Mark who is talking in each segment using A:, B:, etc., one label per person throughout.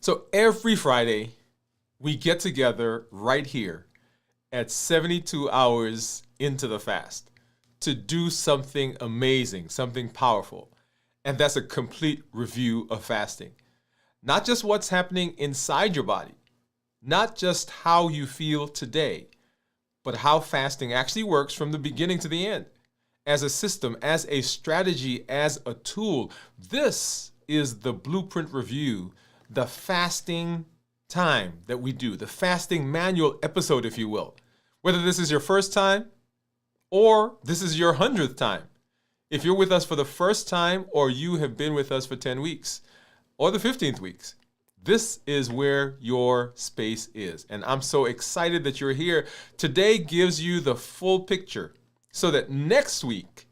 A: So every Friday, we get together right here at 72 hours into the fast to do something amazing, something powerful. And that's a complete review of fasting. Not just what's happening inside your body, not just how you feel today, but how fasting actually works from the beginning to the end, as a system, as a strategy, as a tool. This is the blueprint review, the fasting time that we do, the fasting manual episode, if you will. Whether this is your first time or this is your 100th time. If you're with us for the first time or you have been with us for 10 weeks or the 15th weeks, this is where your space is. And I'm so excited that you're here. Today gives you the full picture so that next week,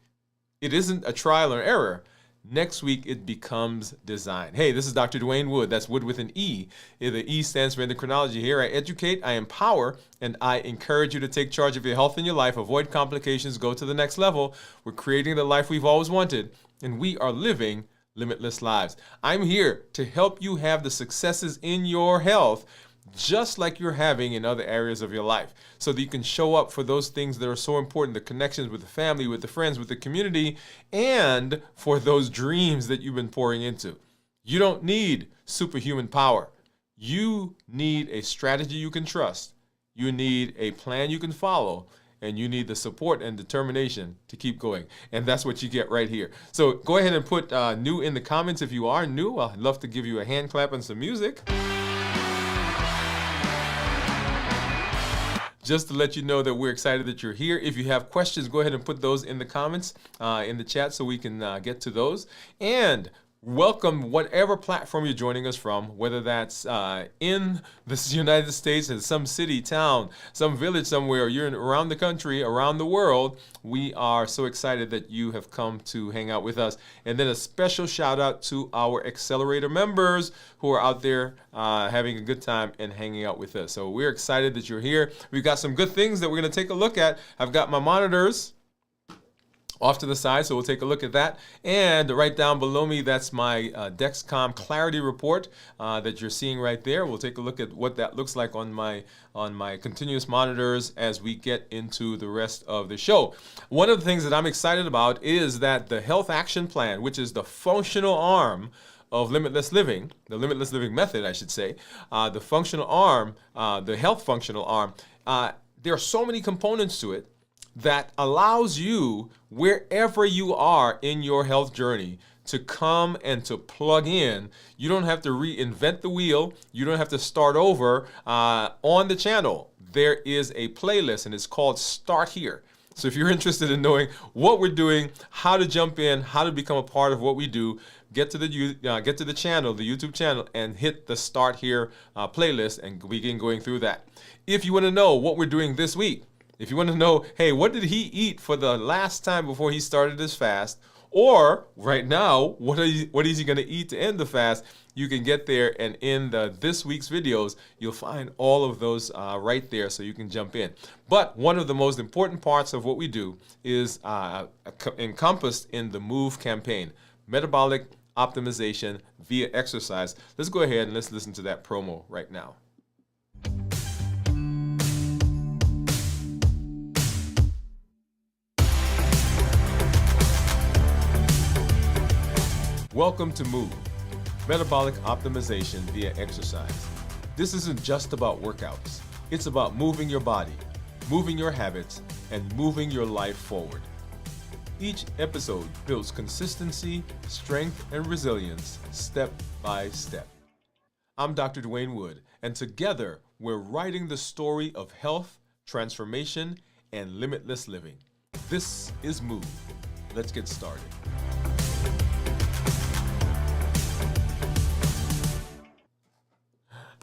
A: it isn't a trial or error. Next week, it becomes design. Hey, this is Dr. Dwain Woode. That's Woode with an E. The E stands for endocrinology. Here I educate, I empower, and I encourage you to take charge of your health and your life, avoid complications, go to the next level. We're creating the life we've always wanted, and we are living limitless lives. I'm here to help you have the successes in your health just like you're having in other areas of your life, so that you can show up for those things that are so important, the connections with the family, with the friends, with the community, and for those dreams that you've been pouring into. You don't need superhuman power. You need a strategy you can trust. You need a plan you can follow, and you need the support and determination to keep going. And that's what you get right here. So go ahead and put new in the comments if you are new. I'd love to give you a hand clap and some music, just to let you know that we're excited that you're here. If you have questions, go ahead and put those in the comments, in the chat, so we can get to those. And welcome whatever platform you're joining us from, whether that's in the United States, in some city, town, some village somewhere, or you're around the country, around the world. We are so excited that you have come to hang out with us. And then a special shout out to our Accelerator members who are out there having a good time and hanging out with us. So we're excited that you're here. We've got some good things that we're going to take a look at. I've got my monitors off to the side, so we'll take a look at that. And right down below me, that's my Dexcom Clarity report that you're seeing right there. We'll take a look at what that looks like on my continuous monitors as we get into the rest of the show. One of the things that I'm excited about is that the Health Action Plan, which is the functional arm of Limitless Living, the Limitless Living Method, I should say, the functional arm, the health functional arm, there are so many components to it that allows you, wherever you are in your health journey, to come and to plug in. You don't have to reinvent the wheel. You don't have to start over on the channel. There is a playlist, and it's called Start Here. So if you're interested in knowing what we're doing, how to jump in, how to become a part of what we do, get to the channel, the YouTube channel, and hit the Start Here playlist and begin going through that. If you want to know what we're doing this week, if you want to know, hey, what did he eat for the last time before he started his fast? Or right now, what is he going to eat to end the fast? You can get there, and in this week's videos, you'll find all of those right there, so you can jump in. But one of the most important parts of what we do is encompassed in the MOVE campaign, metabolic optimization via exercise. Let's go ahead and let's listen to that promo right now. Welcome to MOVE, Metabolic Optimization via Exercise. This isn't just about workouts. It's about moving your body, moving your habits, and moving your life forward. Each episode builds consistency, strength, and resilience step by step. I'm Dr. Dwain Woode, and together we're writing the story of health, transformation, and limitless living. This is MOVE. Let's get started.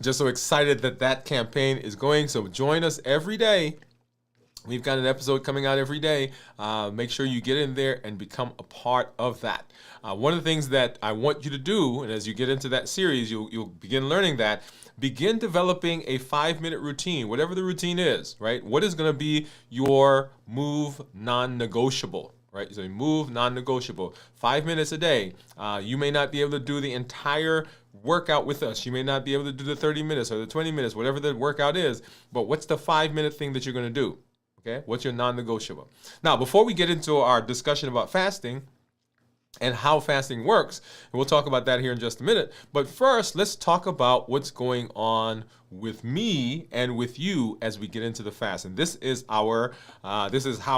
A: Just so excited that that campaign is going. So join us every day. We've got an episode coming out every day. Make sure you get in there and become a part of that. One of the things that I want you to do, and as you get into that series, you'll begin learning that, begin developing a 5-minute routine, whatever the routine is, right? What is going to be your MOVE non-negotiable? Right, so MOVE non-negotiable, 5 minutes a day. You may not be able to do the entire work out with us. You may not be able to do the 30 minutes or the 20 minutes, whatever the workout is, but what's the 5-minute thing that you're going to do? Okay, what's your non-negotiable? Now, before we get into our discussion about fasting and how fasting works, and we'll talk about that here in just a minute, but first, let's talk about what's going on with me and with you as we get into the fast. And this is how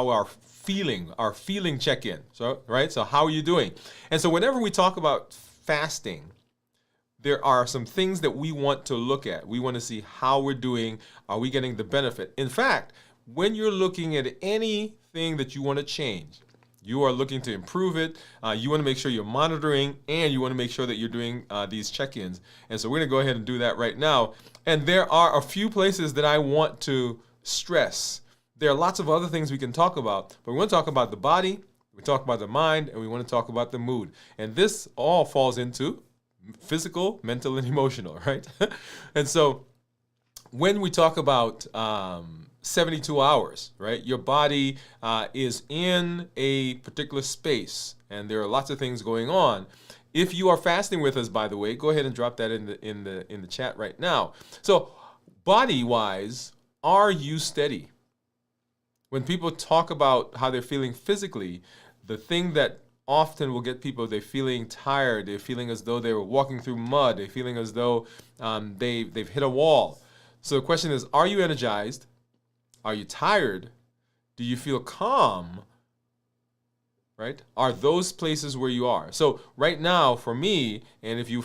A: our feeling check-in. So, right? So how are you doing? And so whenever we talk about fasting, there are some things that we want to look at. We want to see how we're doing. Are we getting the benefit? In fact, when you're looking at anything that you want to change, you are looking to improve it. You want to make sure you're monitoring, and you want to make sure that you're doing these check-ins. And so we're going to go ahead and do that right now. And there are a few places that I want to stress. There are lots of other things we can talk about, but we want to talk about the body, we talk about the mind, and we want to talk about the mood. And this all falls into physical, mental, and emotional, right? And so when we talk about 72 hours, right? Your body is in a particular space, and there are lots of things going on. If you are fasting with us, by the way, go ahead and drop that in the chat right now. So, body-wise, are you steady? When people talk about how they're feeling physically, the thing that often will get people, they're feeling tired, they're feeling as though they were walking through mud, they're feeling as though they've hit a wall. So the question is, are you energized? Are you tired? Do you feel calm? Right? Are those places where you are? So right now, for me, and if you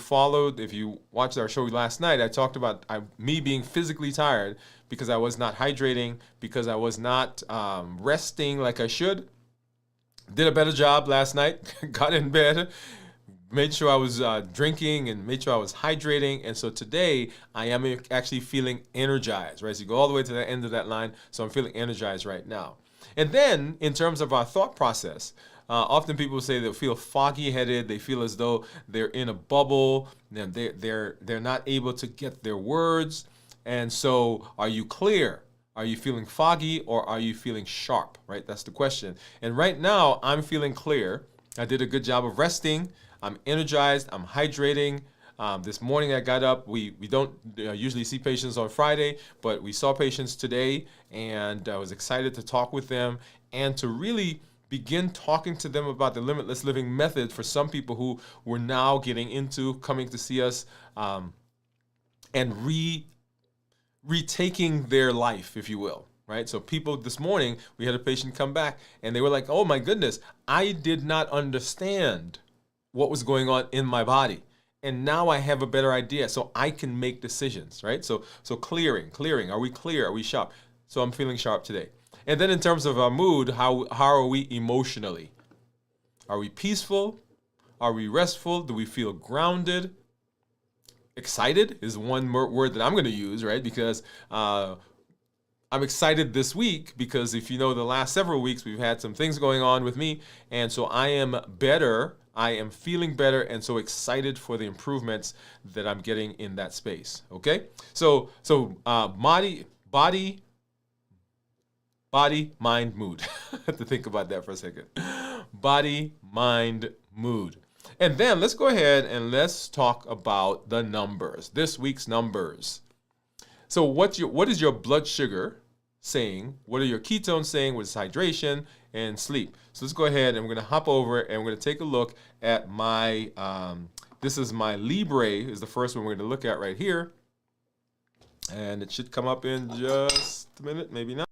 A: watched our show last night, I talked about me being physically tired because I was not hydrating, because I was not resting like I should. Did a better job last night, got in bed, made sure I was drinking and made sure I was hydrating. And so today I am actually feeling energized, right? So you go all the way to the end of that line. So I'm feeling energized right now. And then in terms of our thought process, often people say they feel foggy-headed. They feel as though they're in a bubble. And they're not able to get their words. And so are you clear? Are you feeling foggy, or are you feeling sharp, right? That's the question. And right now, I'm feeling clear. I did a good job of resting. I'm energized. I'm hydrating. This morning I got up. We don't usually see patients on Friday, but we saw patients today, and I was excited to talk with them and to really begin talking to them about the Limitless Living Method for some people who were now getting into coming to see us and retaking their life, if you will, right? So people this morning, we had a patient come back and they were like, oh my goodness, I did not understand what was going on in my body. And now I have a better idea, so I can make decisions, right? So clearing. Are we clear? Are we sharp? So I'm feeling sharp today. And then in terms of our mood, how are we emotionally? Are we peaceful? Are we restful? Do we feel grounded? Excited is one word that I'm going to use, right? Because I'm excited this week because if you know the last several weeks, we've had some things going on with me. And so I am better. I am feeling better and so excited for the improvements that I'm getting in that space. Okay? So body, mind, mood. I have to think about that for a second. Body, mind, mood. And then let's go ahead and let's talk about the numbers, this week's numbers. So what is your blood sugar saying? What are your ketones saying? What is hydration and sleep? So let's go ahead and we're going to hop over and we're going to take a look at my, this is my Libre is the first one we're going to look at right here. And it should come up in just a minute, maybe not.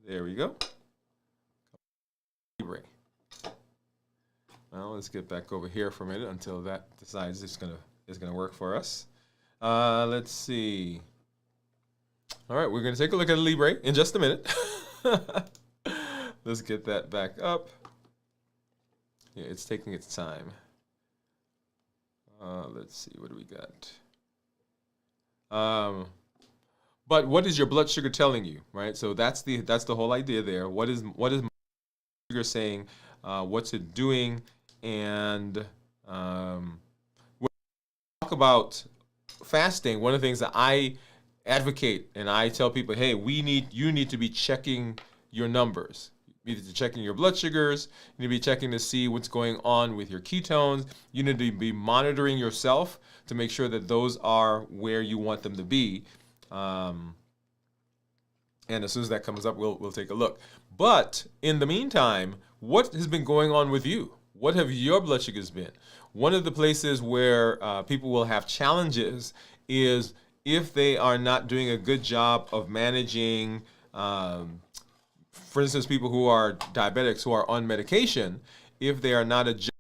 A: There we go. Libre. Well, let's get back over here for a minute until that decides it's gonna work for us. Let's see. All right, we're gonna take a look at a Libre in just a minute. Let's get that back up. Yeah, it's taking its time. Let's see, what do we got? But what is your blood sugar telling you, right? So that's the whole idea there. What is my sugar saying? What's it doing? And when we talk about fasting, one of the things that I advocate and I tell people, hey, you need to be checking your numbers. You need to be checking your blood sugars. You need to be checking to see what's going on with your ketones. You need to be monitoring yourself to make sure that those are where you want them to be. And as soon as that comes up, we'll take a look. But in the meantime, what has been going on with you? What have your blood sugars been? One of the places where people will have challenges is if they are not doing a good job of managing, for instance, people who are diabetics who are on medication, if they are not adjusting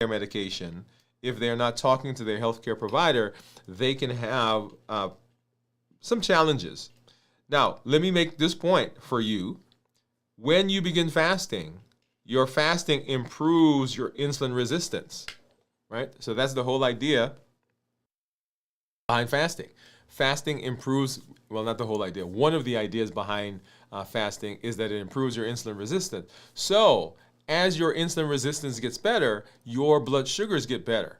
A: their medication, if they are not talking to their healthcare provider, they can have some challenges. Now, let me make this point for you. When you begin fasting, your fasting improves your insulin resistance, right? So that's the whole idea behind fasting. Fasting improves, well, not the whole idea. One of the ideas behind fasting is that it improves your insulin resistance. So as your insulin resistance gets better, your blood sugars get better.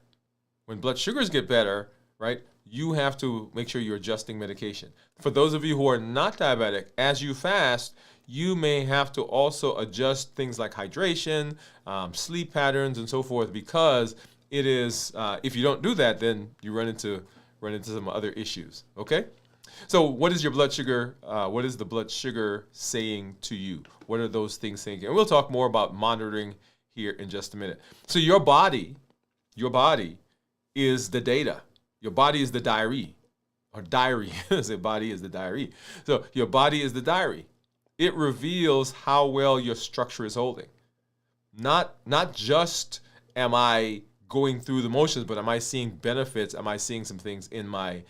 A: When blood sugars get better, right, you have to make sure you're adjusting medication. For those of you who are not diabetic, as you fast, you may have to also adjust things like hydration, sleep patterns, and so forth, because it is, if you don't do that, then you run into some other issues, okay? So what is your blood sugar, what is the blood sugar saying to you? What are those things saying? And we'll talk more about monitoring here in just a minute. So your body is the data. Your body is the diary, or diary. The body is the diary. So your body is the diary. It reveals how well your structure is holding. Not just am I going through the motions, but am I seeing benefits? Am I seeing some things in my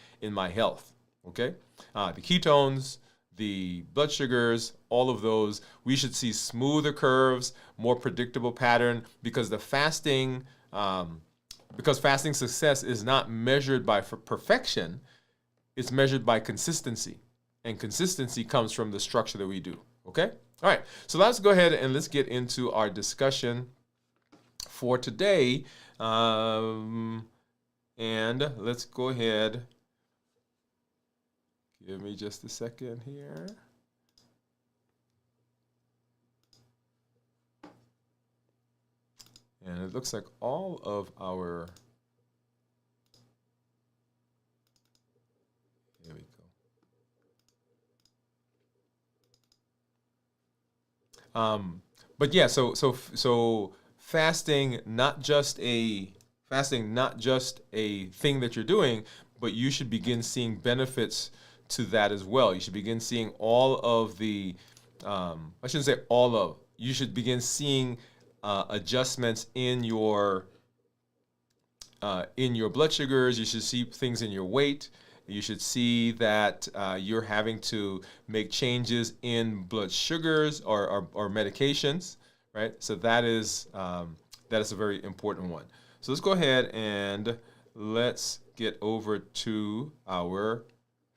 A: health? Okay, the ketones, the blood sugars, all of those. We should see smoother curves, more predictable pattern, because the fasting. Because fasting success is not measured by perfection, it's measured by consistency. And consistency comes from the structure that we do, okay? All right, so let's go ahead and let's get into our discussion for today. And let's go ahead. Give me just a second here. And it looks like all of our, here we go. But yeah, so fasting not just a thing that you're doing, but you should begin seeing benefits to that as well. You should begin seeing all of the, I shouldn't say all of, you should begin seeing adjustments in your blood sugars. You should see things in your weight. You should see that you're having to make changes in blood sugars or medications, right? So that is a very important one. So let's go ahead and let's get over to our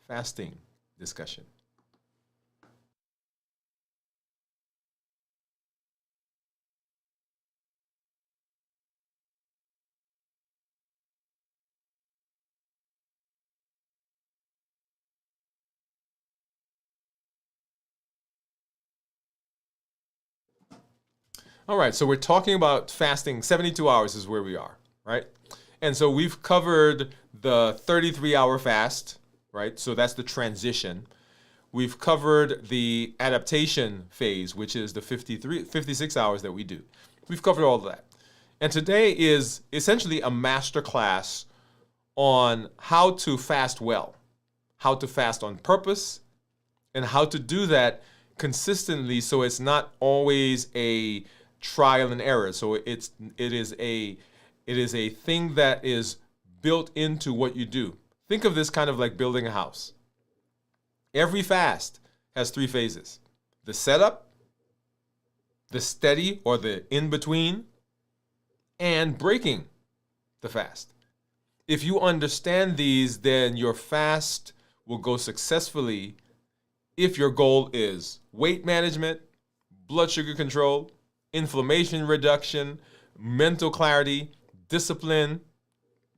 A: fasting discussion. All right, so we're talking about fasting. 72 hours is where we are, right? And so we've covered the 33-hour fast, right? So that's the transition. We've covered the adaptation phase, which is the 56 hours that we do. We've covered all of that. And today is essentially a master class on how to fast well, how to fast on purpose, and how to do that consistently so it's not always a trial and error. So it is a thing that is built into what you do. Think of this kind of like building a house. Every fast has 3 phases: the setup, the steady or the in-between, and breaking the fast. If you understand these, then your fast will go successfully if your goal is weight management, blood sugar control, inflammation reduction, mental clarity, discipline,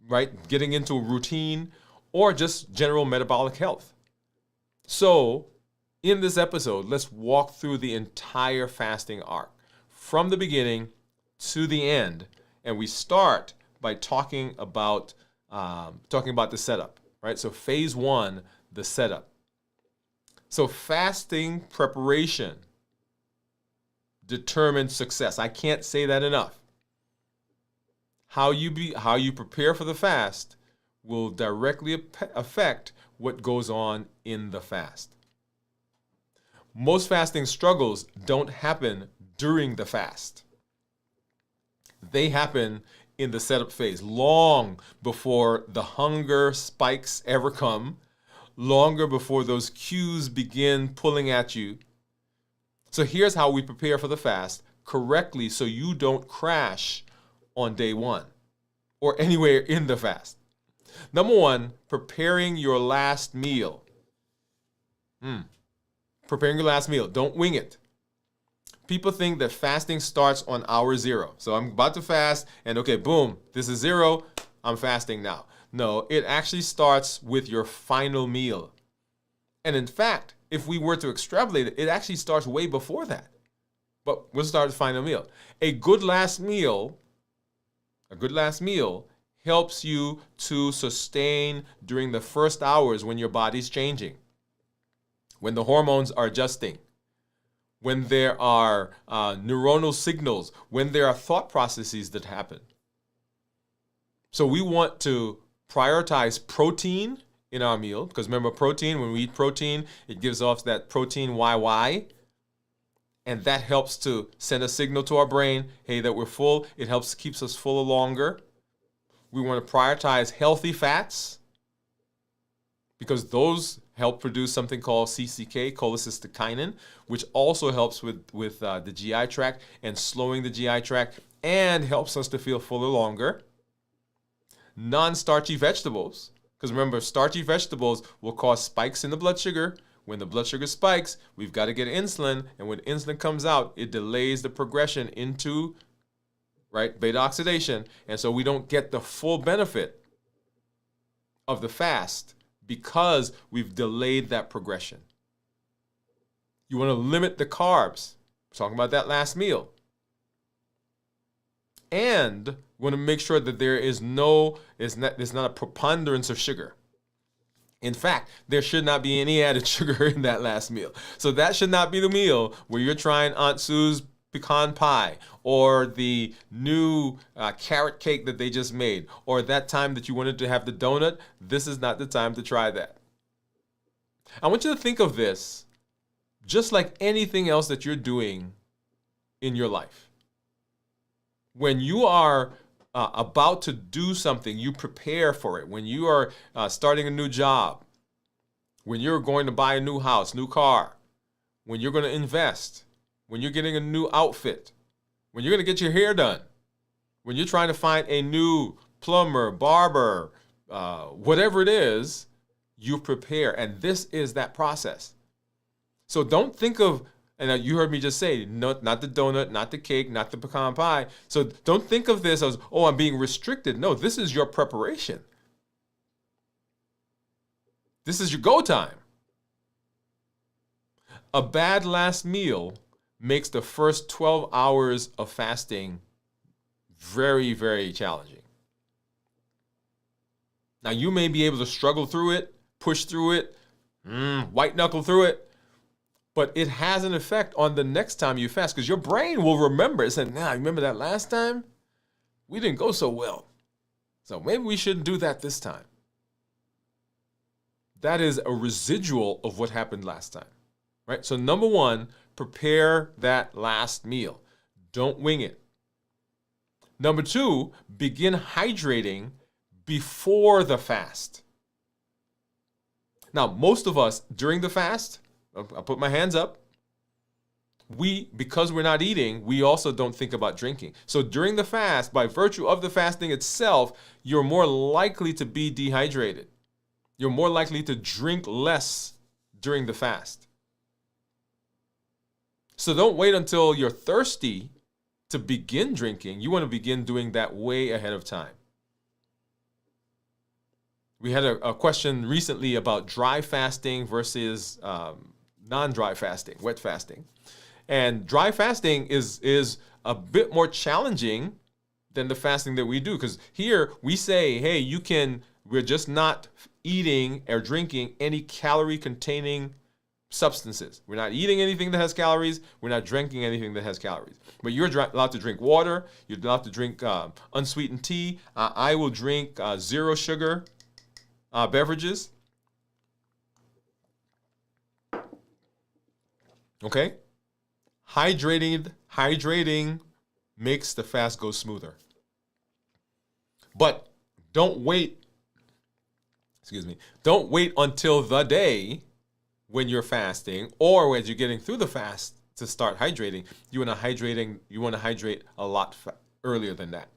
A: right? Getting into a routine, or just general metabolic health. So In this episode, let's walk through the entire fasting arc from the beginning to the end. And we start by talking about the setup, right? So phase one, the setup. So fasting preparation determines success. I can't say that enough. How you prepare for the fast will directly affect what goes on in the fast. Most fasting struggles don't happen during the fast. They happen in the setup phase, long before the hunger spikes ever come, longer before those cues begin pulling at you. So here's how we prepare for the fast correctly so you don't crash on day one or anywhere in the fast. Number one, preparing your last meal. Preparing your last meal. Don't wing it. People think that fasting starts on hour zero. So I'm about to fast and okay, boom, this is zero. I'm fasting now. No, it actually starts with your final meal. And in fact, if we were to extrapolate it, it actually starts way before that. But we'll start with the final meal. A good last meal helps you to sustain during the first hours when your body's changing, when the hormones are adjusting, when there are neuronal signals, when there are thought processes that happen. So we want to prioritize protein in our meal, because remember protein, when we eat protein, it gives off that protein YY, and that helps to send a signal to our brain, hey, that we're full. It keeps us full longer. We want to prioritize healthy fats, because those help produce something called CCK, cholecystokinin, which also helps with the GI tract and slowing the GI tract and helps us to feel fuller longer. Non-starchy vegetables, because remember, starchy vegetables will cause spikes in the blood sugar. When the blood sugar spikes, we've got to get insulin, and when insulin comes out, it delays the progression into beta oxidation, and so we don't get the full benefit of the fast because we've delayed that progression. You want to limit the carbs. We're talking about that last meal. And we want to make sure that there's not a preponderance of sugar. In fact, there should not be any added sugar in that last meal. So that should not be the meal where you're trying Aunt Sue's pecan pie or the new carrot cake that they just made, or that time that you wanted to have the donut. This is not the time to try that. I want you to think of this just like anything else that you're doing in your life. When you are about to do something, you prepare for it. When you are starting a new job, when you're going to buy a new house, new car, when you're going to invest, when you're getting a new outfit, when you're going to get your hair done, when you're trying to find a new plumber, barber, whatever it is, you prepare. And this is that process. So don't think of, and you heard me just say, no, not the donut, not the cake, not the pecan pie. So don't think of this as, oh, I'm being restricted. No, this is your preparation. This is your go time. A bad last meal makes the first 12 hours of fasting very, very challenging. Now, you may be able to struggle through it, push through it, white knuckle through it, but it has an effect on the next time you fast, because your brain will remember. It said, remember that last time? We didn't go so well. So maybe we shouldn't do that this time. That is a residual of what happened last time, right? So number one, prepare that last meal. Don't wing it. Number two, begin hydrating before the fast. Now, most of us during the fast, I'll put my hands up, because we're not eating, we also don't think about drinking. So during the fast, by virtue of the fasting itself, you're more likely to be dehydrated. You're more likely to drink less during the fast. So don't wait until you're thirsty to begin drinking. You want to begin doing that way ahead of time. We had a question recently about dry fasting versus non-dry fasting, wet fasting. And dry fasting is a bit more challenging than the fasting that we do, because here we say, hey, we're just not eating or drinking any calorie containing substances. We're not eating anything that has calories. We're not drinking anything that has calories. But you're allowed to drink water. You're allowed to drink unsweetened tea. I will drink zero sugar beverages. Okay? Hydrating makes the fast go smoother. But don't wait until the day when you're fasting or as you're getting through the fast to start hydrating. You want to hydrate a lot earlier than that.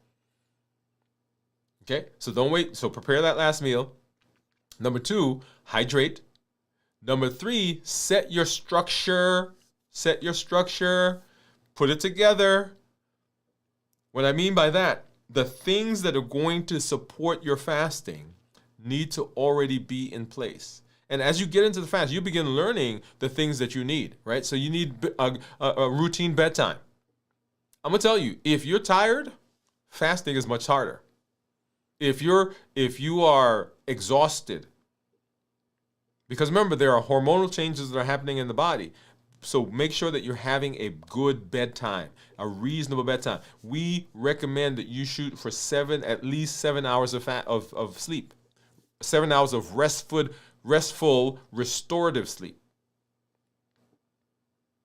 A: Okay? So don't wait. So prepare that last meal. Number 2, hydrate. Number 3, set your structure. Put it together. What I mean by that, the things that are going to support your fasting need to already be in place. And as you get into the fast, you begin learning the things that you need, right? So you need a routine bedtime. I'm going to tell you, if you're tired, fasting is much harder. If you are exhausted, because remember, there are hormonal changes that are happening in the body. So make sure that you're having a good bedtime, a reasonable bedtime. We recommend that you shoot for at least 7 hours of sleep, 7 hours of restful, restorative sleep.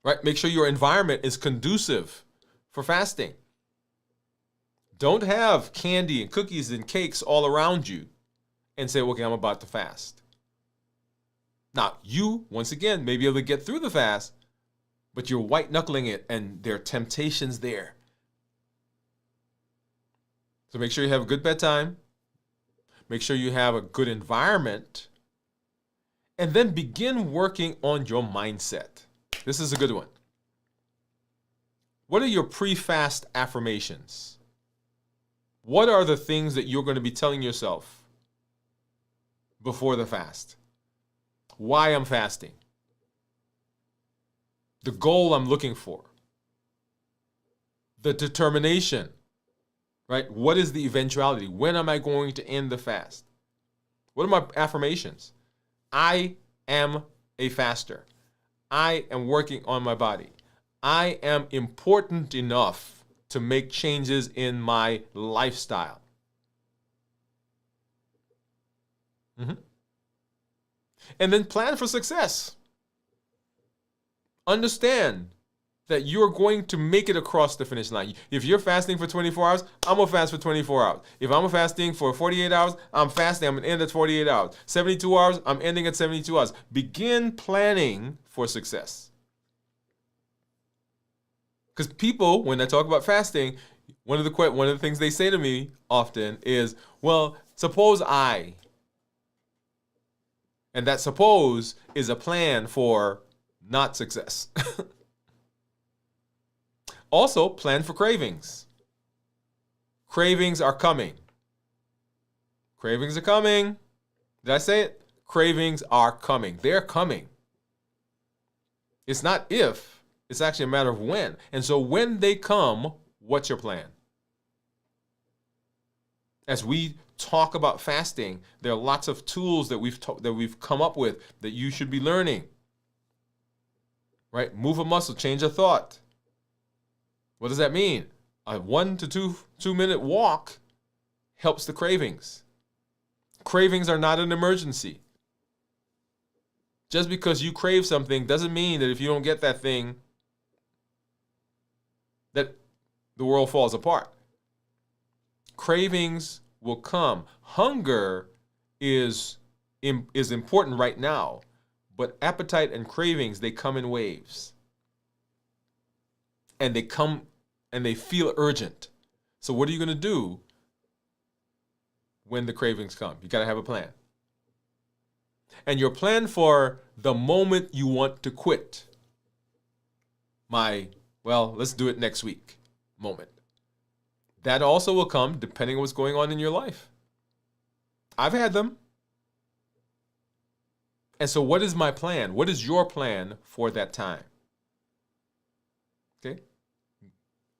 A: Right? Make sure your environment is conducive for fasting. Don't have candy and cookies and cakes all around you and say, okay, I'm about to fast. Now, you, once again, may be able to get through the fast, but you're white-knuckling it, and there are temptations there. So make sure you have a good bedtime. Make sure you have a good environment. And then begin working on your mindset. This is a good one. What are your pre-fast affirmations? What are the things that you're going to be telling yourself before the fast? Why I'm fasting. The goal I'm looking for. The determination, right? What is the eventuality? When am I going to end the fast? What are my affirmations? I am a faster. I am working on my body. I am important enough to make changes in my lifestyle. And then plan for success. Understand that you're going to make it across the finish line. If you're fasting for 24 hours, I'm going to fast for 24 hours. If I'm fasting for 48 hours, I'm fasting. I'm going to end at 48 hours. 72 hours, I'm ending at 72 hours. Begin planning for success. Because people, when I talk about fasting, one of the things they say to me often is, well, suppose I. And that suppose is a plan for not success. Also, plan for cravings. Cravings are coming. Cravings are coming. Did I say it? Cravings are coming. They're coming. It's not if, it's actually a matter of when. And so when they come, what's your plan? As we talk about fasting, there are lots of tools that we've come up with that you should be learning. Right? Move a muscle, change a thought. What does that mean? A 1 to 2 minute walk helps the cravings. Cravings are not an emergency. Just because you crave something doesn't mean that if you don't get that thing, that the world falls apart. Cravings will come. Hunger is important right now, but appetite and cravings, they come in waves. And they come and they feel urgent. So what are you going to do when the cravings come? You got to have a plan. And your plan for the moment you want to quit. Let's do it next week moment. That also will come depending on what's going on in your life. I've had them. And so what is my plan? What is your plan for that time? Okay?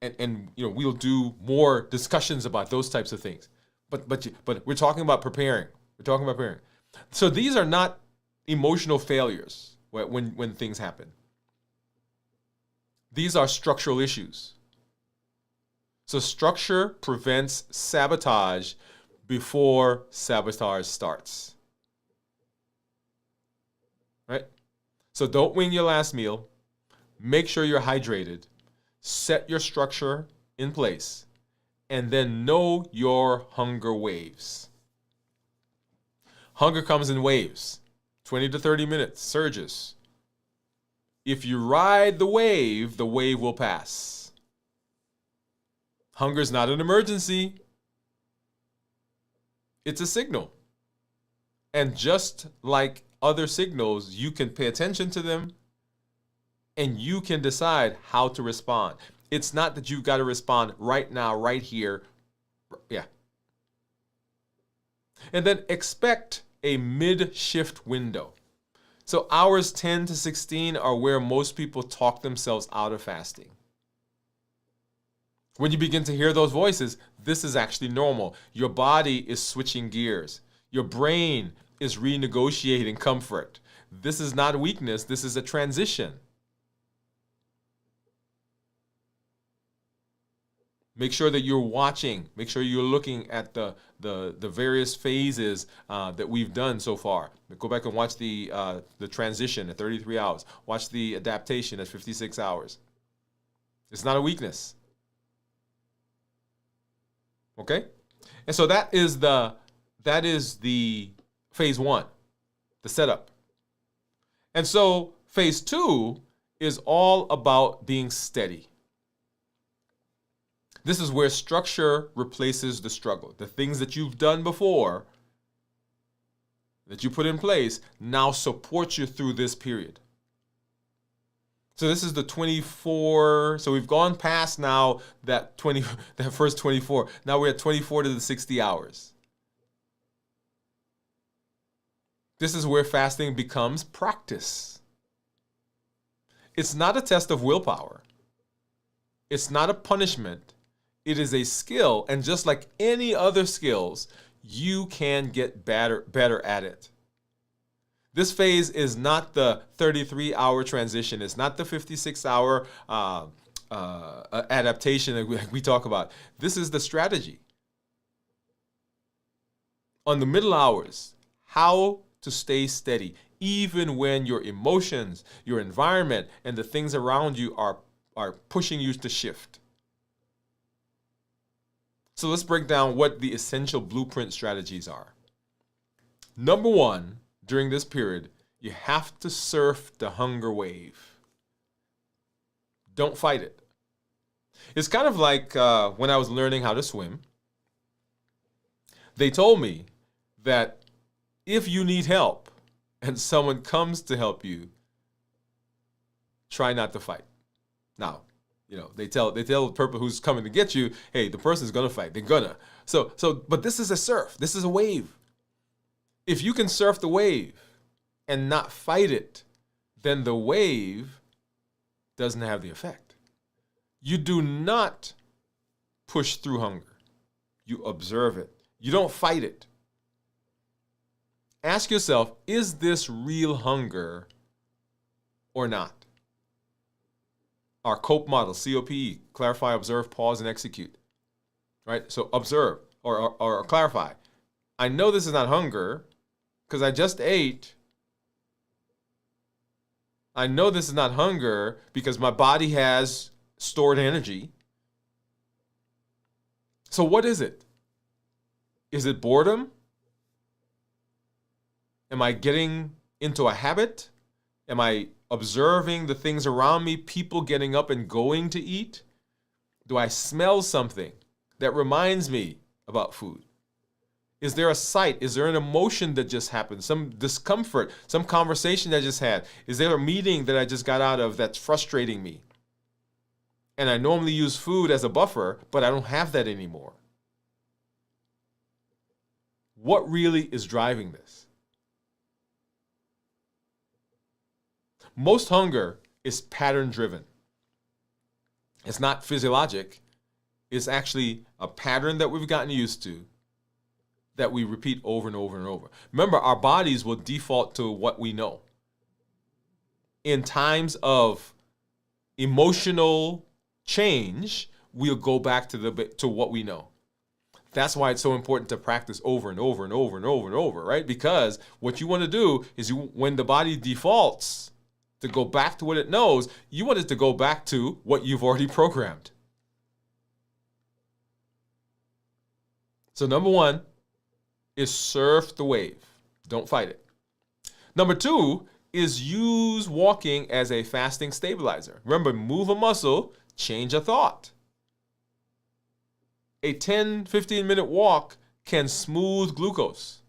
A: And we'll do more discussions about those types of things. But we're talking about preparing. We're talking about preparing. So these are not emotional failures when things happen. These are structural issues. So structure prevents sabotage before sabotage starts. Right? So don't wing your last meal. Make sure you're hydrated. Set your structure in place. And then know your hunger waves. Hunger comes in waves. 20 to 30 minutes, surges. If you ride the wave will pass. Hunger is not an emergency. It's a signal. And just like other signals, you can pay attention to them and you can decide how to respond. It's not that you've got to respond right now, right here. Yeah. And then expect a mid-shift window. So hours 10 to 16 are where most people talk themselves out of fasting. When you begin to hear those voices, this is actually normal. Your body is switching gears. Your brain is renegotiating comfort. This is not weakness. This is a transition. Make sure that you're watching. Make sure you're looking at the various phases that we've done so far. Go back and watch the transition at 33 hours. Watch the adaptation at 56 hours. It's not a weakness. Okay? And so that is the phase one, the setup. And so phase two is all about being steady. This is where structure replaces the struggle. The things that you've done before, that you put in place, now support you through this period. So this is the 24. So we've gone past now that first 24. Now we're at 24 to the 60 hours. This is where fasting becomes practice. It's not a test of willpower. It's not a punishment. It is a skill, and just like any other skills, you can get better at it. This phase is not the 33-hour transition. It's not the 56-hour adaptation that we talk about. This is the strategy. On the middle hours, how to stay steady, even when your emotions, your environment, and the things around you are pushing you to shift. So let's break down what the essential blueprint strategies are. Number one, during this period, you have to surf the hunger wave. Don't fight it. It's kind of like when I was learning how to swim. They told me that if you need help and someone comes to help you, try not to fight. Now, they tell the person who's coming to get you, hey, the person's gonna fight. They're gonna. But this is a surf. This is a wave. If you can surf the wave and not fight it, then the wave doesn't have the effect. You do not push through hunger. You observe it. You don't fight it. Ask yourself, is this real hunger or not? Our COPE model, COPE, clarify, observe, pause, and execute. Right? So observe or clarify. I know this is not hunger because I just ate. I know this is not hunger because my body has stored energy. So what is it? Is it boredom? Am I getting into a habit? Am I observing the things around me, people getting up and going to eat? Do I smell something that reminds me about food? Is there a sight? Is there an emotion that just happened? Some discomfort, some conversation that I just had? Is there a meeting that I just got out of that's frustrating me? And I normally use food as a buffer, but I don't have that anymore. What really is driving this? Most hunger is pattern driven. It's not physiologic. It's actually a pattern that we've gotten used to that we repeat over and over and over. Remember, our bodies will default to what we know. In times of emotional change, we'll go back to what we know. That's why it's so important to practice over and over and over and over and over, right? Because what you want to do is when the body defaults to go back to what it knows, you want it to go back to what you've already programmed. So number one is surf the wave. Don't fight it. Number two is use walking as a fasting stabilizer. Remember, move a muscle, change a thought. A 10, 15-minute walk can smooth glucose.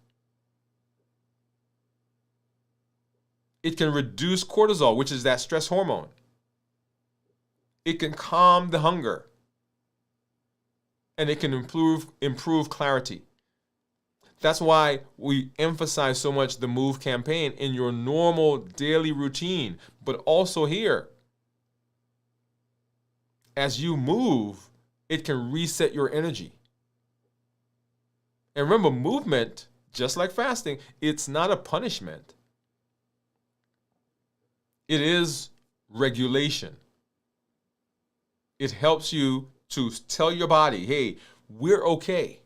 A: It can reduce cortisol, which is that stress hormone. It can calm the hunger. And it can improve clarity. That's why we emphasize so much the MOVE campaign in your normal daily routine, but also here. As you move, it can reset your energy. And remember, movement, just like fasting, it's not a punishment. It is regulation. It helps you to tell your body, hey, we're okay.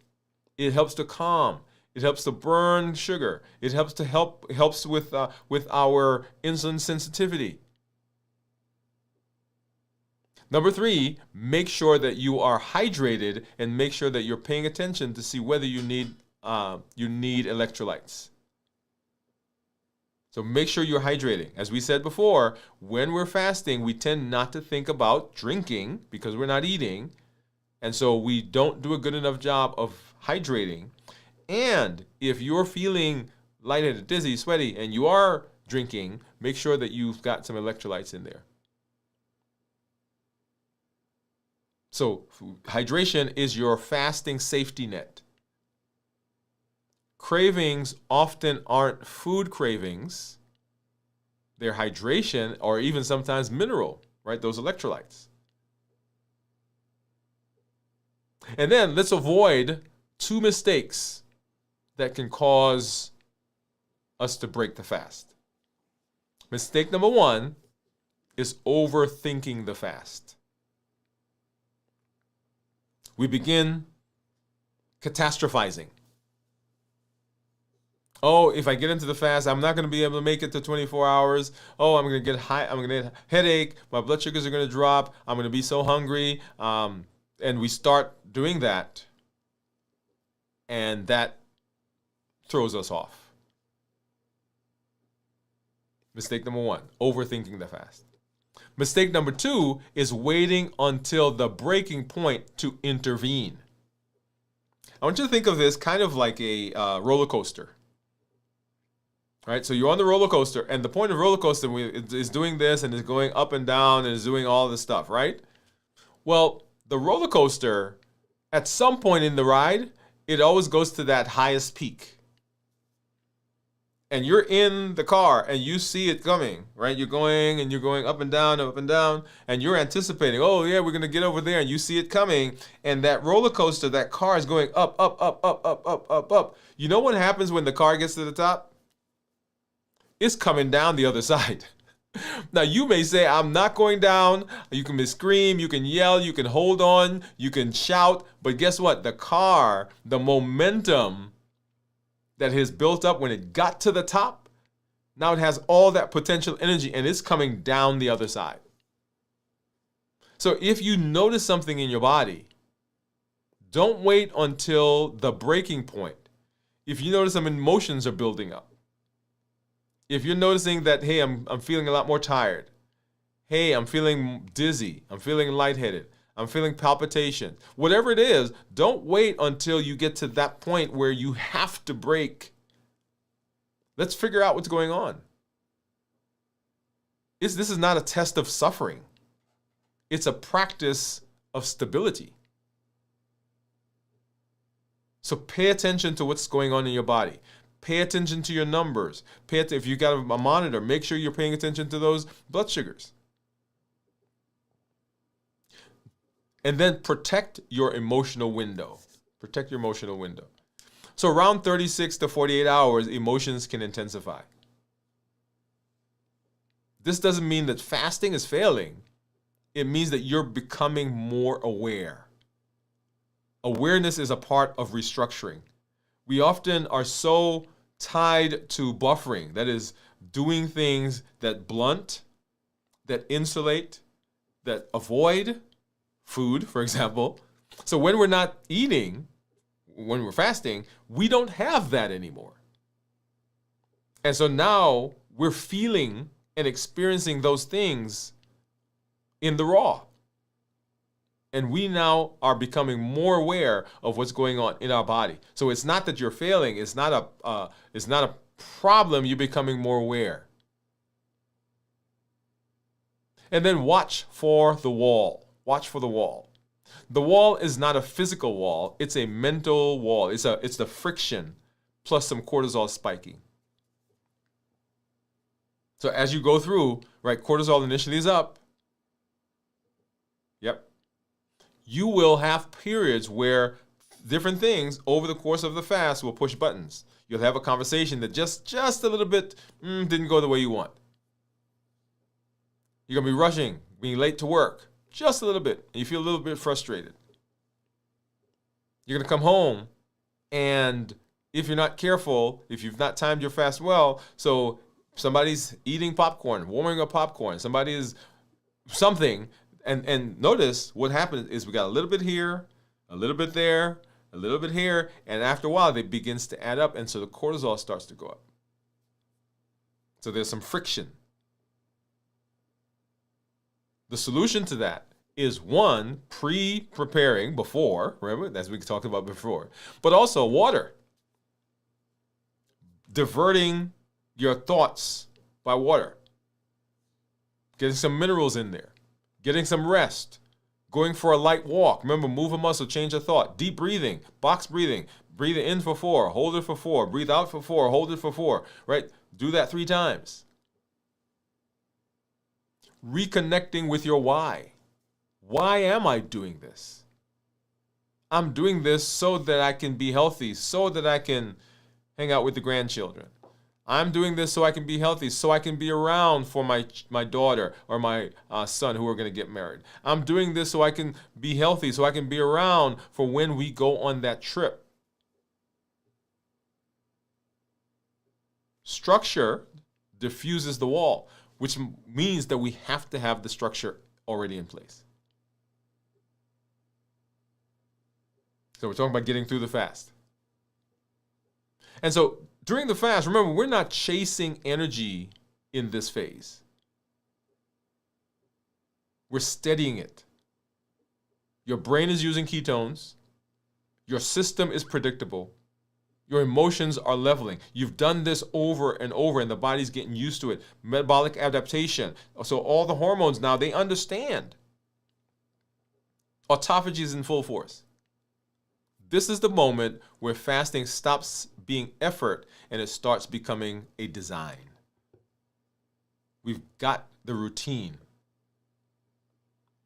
A: It helps to calm. It helps to burn sugar. It helps with our insulin sensitivity. Number three, make sure that you are hydrated and make sure that you're paying attention to see whether you need electrolytes. So make sure you're hydrating. As we said before, when we're fasting, we tend not to think about drinking because we're not eating. And so we don't do a good enough job of hydrating. And if you're feeling lightheaded, dizzy, sweaty, and you are drinking, make sure that you've got some electrolytes in there. So hydration is your fasting safety net. Cravings often aren't food cravings. They're hydration or even sometimes mineral, right? Those electrolytes. And then let's avoid two mistakes that can cause us to break the fast. Mistake number one is overthinking the fast. We begin catastrophizing. Oh, if I get into the fast, I'm not going to be able to make it to 24 hours. Oh, I'm going to get high. I'm going to get a headache. My blood sugars are going to drop. I'm going to be so hungry. And we start doing that. And that throws us off. Mistake number one, overthinking the fast. Mistake number two is waiting until the breaking point to intervene. I want you to think of this kind of like a roller coaster. Right? So you're on the roller coaster, and the point of roller coaster is doing this and is going up and down and is doing all this stuff, right? Well, the roller coaster, at some point in the ride, it always goes to that highest peak. And you're in the car and you see it coming, right? You're going up and down, and you're anticipating, oh yeah, we're gonna get over there, and you see it coming, and that roller coaster, that car is going up, up, up, up, up, up, up, up. You know what happens when the car gets to the top? It's coming down the other side. Now you may say, I'm not going down. You can scream, you can yell, you can hold on, you can shout, but guess what? The car, the momentum that has built up when it got to the top, now it has all that potential energy and it's coming down the other side. So if you notice something in your body, don't wait until the breaking point. If you notice some emotions are building up, if you're noticing that, hey, I'm feeling a lot more tired, hey, I'm feeling dizzy, I'm feeling lightheaded, I'm feeling palpitation. Whatever it is, don't wait until you get to that point where you have to break. Let's figure out what's going on. This is not a test of suffering. It's a practice of stability. So pay attention to what's going on in your body. Pay attention to your numbers. If you got a monitor, make sure you're paying attention to those blood sugars. And then protect your emotional window. Protect your emotional window. So around 36 to 48 hours, emotions can intensify. This doesn't mean that fasting is failing. It means that you're becoming more aware. Awareness is a part of restructuring. We often are so tied to buffering, that is, doing things that blunt, that insulate, that avoid food, for example. So when we're not eating, when we're fasting, we don't have that anymore. And so now we're feeling and experiencing those things in the raw. And we now are becoming more aware of what's going on in our body. So it's not that you're failing. It's not a problem. You're becoming more aware. And then watch for the wall. Watch for the wall. The wall is not a physical wall. It's a mental wall. It's the friction plus some cortisol spiking. So as you go through, right, cortisol initially is up. Yep. You will have periods where different things over the course of the fast will push buttons. You'll have a conversation that just a little bit didn't go the way you want. You're going to be rushing, being late to work, just a little bit, and you feel a little bit frustrated. You're going to come home, and if you're not careful, if you've not timed your fast well, so somebody's eating popcorn, warming up popcorn, somebody is something. And notice what happens is we got a little bit here, a little bit there, a little bit here, and after a while it begins to add up, and so the cortisol starts to go up. So there's some friction. The solution to that is, one, preparing before, remember, as we talked about before, but also water. Diverting your thoughts by water. Getting some minerals in there. Getting some rest, going for a light walk. Remember, move a muscle, change a thought. Deep breathing, box breathing. Breathe in for 4, hold it for 4. Breathe out for 4, hold it for 4. Right? Do that 3 times. Reconnecting with your why. Why am I doing this? I'm doing this so that I can be healthy, so that I can hang out with the grandchildren. I'm doing this so I can be healthy, so I can be around for my daughter or my son who are going to get married. I'm doing this so I can be healthy, so I can be around for when we go on that trip. Structure diffuses the wall, which means that we have to have the structure already in place. So we're talking about getting through the fast. And so during the fast, remember, we're not chasing energy in this phase. We're steadying it. Your brain is using ketones. Your system is predictable. Your emotions are leveling. You've done this over and over, and the body's getting used to it. Metabolic adaptation. So all the hormones now, they understand. Autophagy is in full force. This is the moment where fasting stops being effort and it starts becoming a design. We've got the routine.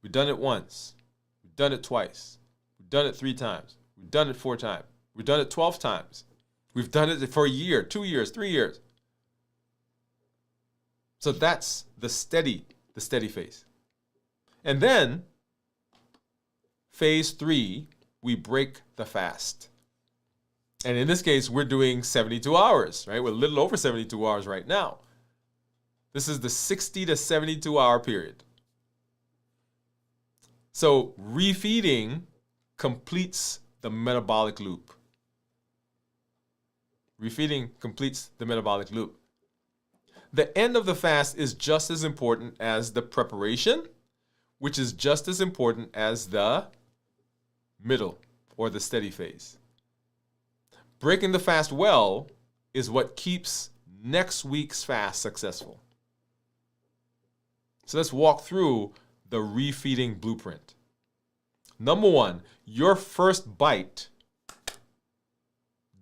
A: We've done it once. We've done it twice. We've done it 3 times. We've done it 4 times. We've done it 12 times. We've done it for a year, 2 years, 3 years. So that's the steady phase. And then phase 3, we break the fast. And in this case, we're doing 72 hours, right? We're a little over 72 hours right now. This is the 60 to 72 hour period. So refeeding completes the metabolic loop. Refeeding completes the metabolic loop. The end of the fast is just as important as the preparation, which is just as important as the middle or the steady phase. Breaking the fast well is what keeps next week's fast successful. So let's walk through the refeeding blueprint. Number 1, your first bite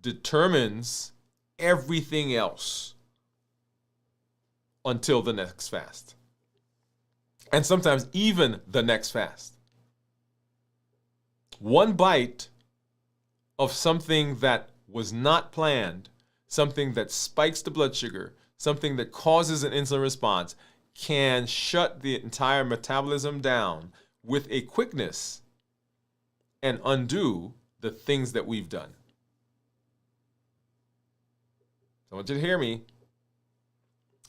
A: determines everything else until the next fast. And sometimes even the next fast. One bite of something that was not planned, something that spikes the blood sugar, something that causes an insulin response, can shut the entire metabolism down with a quickness and undo the things that we've done. I want you to hear me.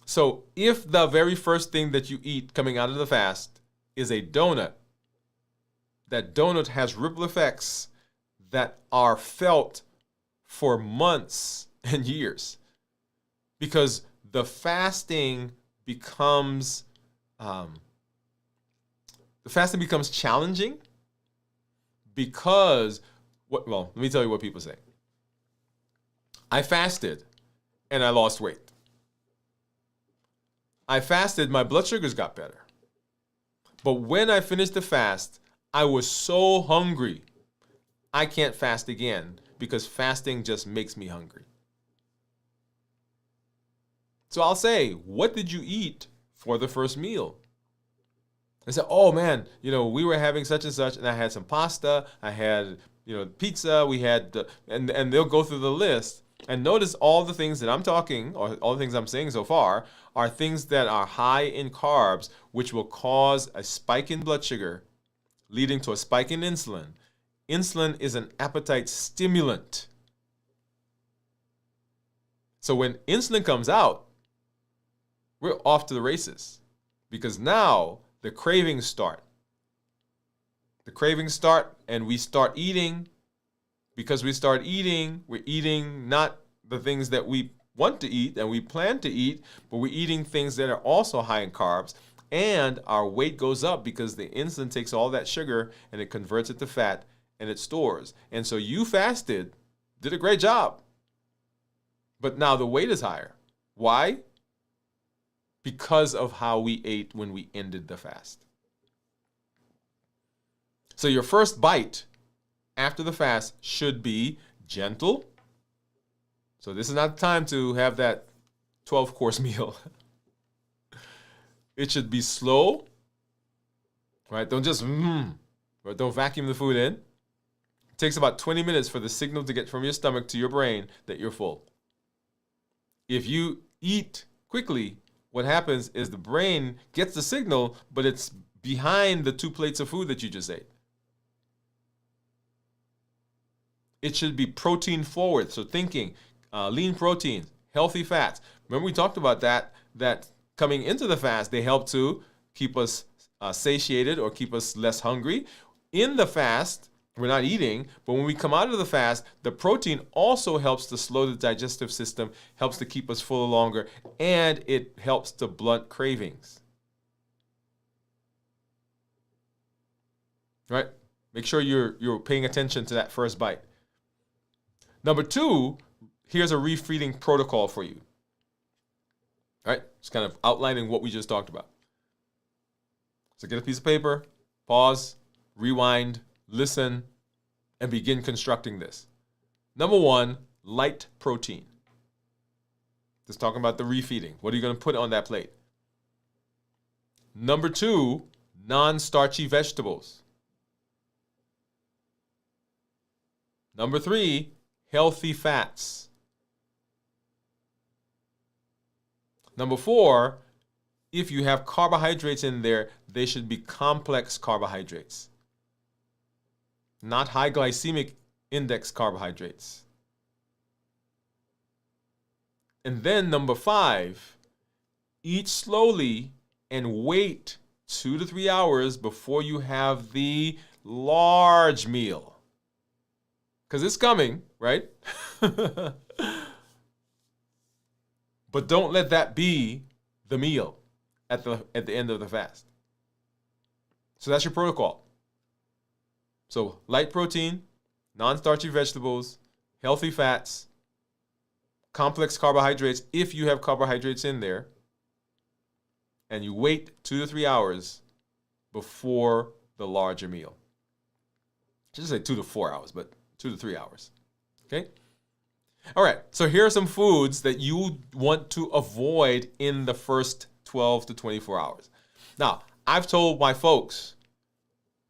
A: So if the very first thing that you eat coming out of the fast is a donut, that donut has ripple effects that are felt for months and years, because the fasting becomes challenging because let me tell you what people say. I fasted and I lost weight. I fasted, my blood sugars got better. But when I finished the fast, I was so hungry, I can't fast again because fasting just makes me hungry. So I'll say, what did you eat for the first meal? I said, oh man, we were having such and such, and I had some pasta, I had, pizza, we had, and they'll go through the list. And notice all the things that I'm talking, or all the things I'm saying so far, are things that are high in carbs, which will cause a spike in blood sugar, leading to a spike in insulin. Insulin is an appetite stimulant. So when insulin comes out, we're off to the races, because now the cravings start. The cravings start, and we start eating. Because we start eating, we're eating not the things that we want to eat and we plan to eat, but we're eating things that are also high in carbs, and our weight goes up because the insulin takes all that sugar and it converts it to fat and it stores. And so you fasted, did a great job, but now the weight is higher. Why? Because of how we ate when we ended the fast. So your first bite after the fast should be gentle. So this is not the time to have that 12-course meal. It should be slow, right? Don't just or don't vacuum the food in. It takes about 20 minutes for the signal to get from your stomach to your brain that you're full. If you eat quickly, what happens is the brain gets the signal, but it's behind the 2 plates of food that you just ate. It should be protein forward. So thinking lean proteins, healthy fats. Remember we talked about that coming into the fast, they help to keep us satiated or keep us less hungry. In the fast, we're not eating, but when we come out of the fast, the protein also helps to slow the digestive system, helps to keep us full longer, and it helps to blunt cravings. Right? Make sure you're paying attention to that first bite. Number 2, here's a refeeding protocol for you. All right, just kind of outlining what we just talked about. So get a piece of paper, pause, rewind, listen, and begin constructing this. Number 1, light protein. Just talking about the refeeding. What are you going to put on that plate? Number 2, non-starchy vegetables. Number 3, healthy fats. Number 4, if you have carbohydrates in there, they should be complex carbohydrates, not high glycemic index carbohydrates. And then number 5, eat slowly and wait 2 to 3 hours before you have the large meal. Because it's coming, right? But don't let that be the meal at the end of the fast. So that's your protocol. So light protein, non-starchy vegetables, healthy fats, complex carbohydrates if you have carbohydrates in there, and you wait 2 to 3 hours before the larger meal. I should say 2 to 4 hours, but 2 to 3 hours. Okay? All right, so here are some foods that you want to avoid in the first 12 to 24 hours. Now, I've told my folks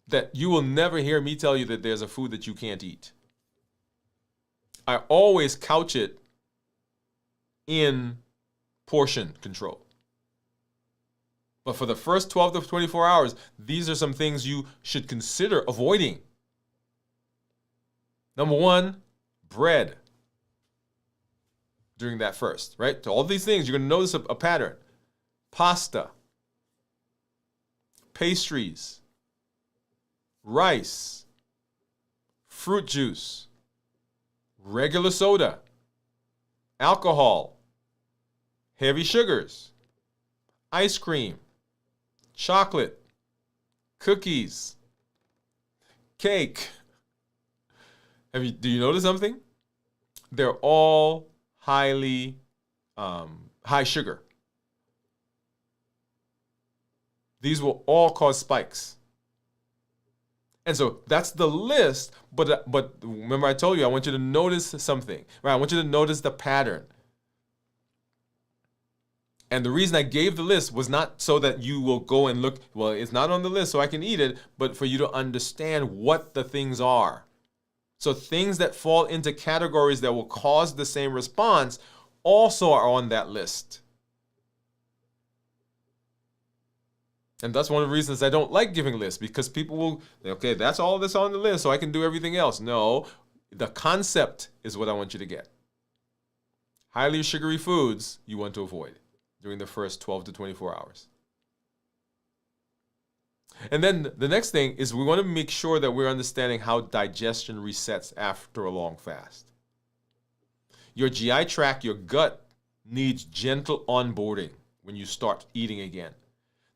A: that you will never hear me tell you that there's a food that you can't eat. I always couch it in portion control. But for the first 12 to 24 hours, these are some things you should consider avoiding. Number one, bread. During that first, right? So all these things, you're going to notice a pattern. Pasta, pastries, rice, fruit juice, regular soda, alcohol, heavy sugars, ice cream, chocolate, cookies, cake. Do you notice something? They're all highly high sugar. These will all cause spikes. And so that's the list, but remember I told you I want you to notice something, right? I want you to notice the pattern. And the reason I gave the list was not so that you will go and look, well, it's not on the list so I can eat it, but for you to understand what the things are. So things that fall into categories that will cause the same response also are on that list. And that's one of the reasons I don't like giving lists, because people will, okay, that's all that's on the list, so I can do everything else. No, the concept is what I want you to get. Highly sugary foods you want to avoid during the first 12 to 24 hours. And then the next thing is we want to make sure that we're understanding how digestion resets after a long fast. Your GI tract, your gut, needs gentle onboarding when you start eating again.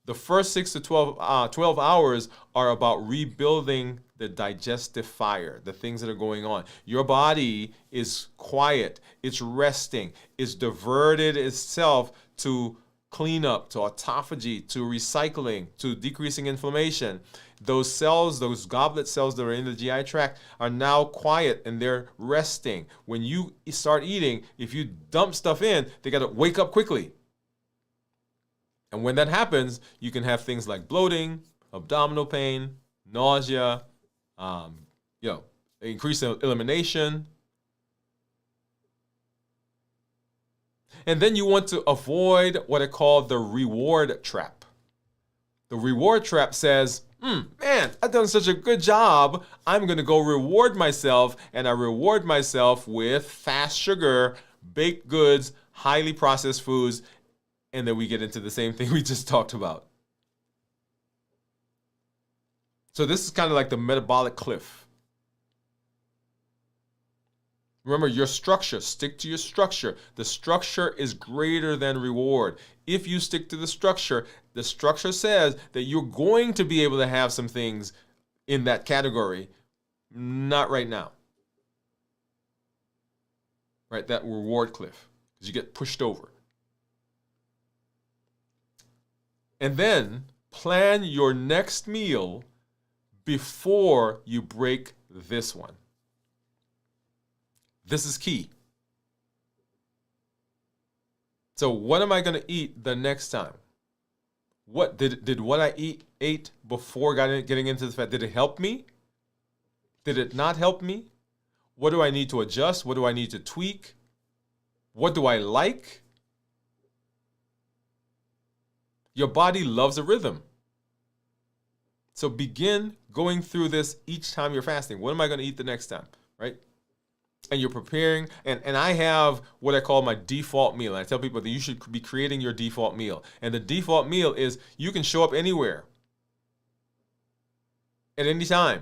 A: The first 6 to 12 hours are about rebuilding the digestive fire, the things that are going on. Your body is quiet, it's resting, it's diverted itself to cleanup, to autophagy, to recycling, to decreasing inflammation. Those cells, those goblet cells that are in the GI tract are now quiet and they're resting. When you start eating, if you dump stuff in, they got to wake up quickly. And when that happens, you can have things like bloating, abdominal pain, nausea, increased elimination. And then you want to avoid what I call the reward trap. The reward trap says, man, I've done such a good job. I'm going to go reward myself. And I reward myself with fast sugar, baked goods, highly processed foods. And then we get into the same thing we just talked about. So this is kind of like the metabolic cliff. Remember your structure, stick to your structure. The structure is greater than reward. If you stick to the structure says that you're going to be able to have some things in that category. Not right now. Right, that reward cliff, because you get pushed over. And then plan your next meal before you break this one. This is key. So what am I going to eat the next time? What did what I ate before getting into the fat, did it help me? Did it not help me? What do I need to adjust? What do I need to tweak? What do I like? Your body loves a rhythm. So begin going through this each time you're fasting. What am I going to eat the next time, right? And you're preparing, and I have what I call my default meal. And I tell people that you should be creating your default meal. And the default meal is you can show up anywhere at any time.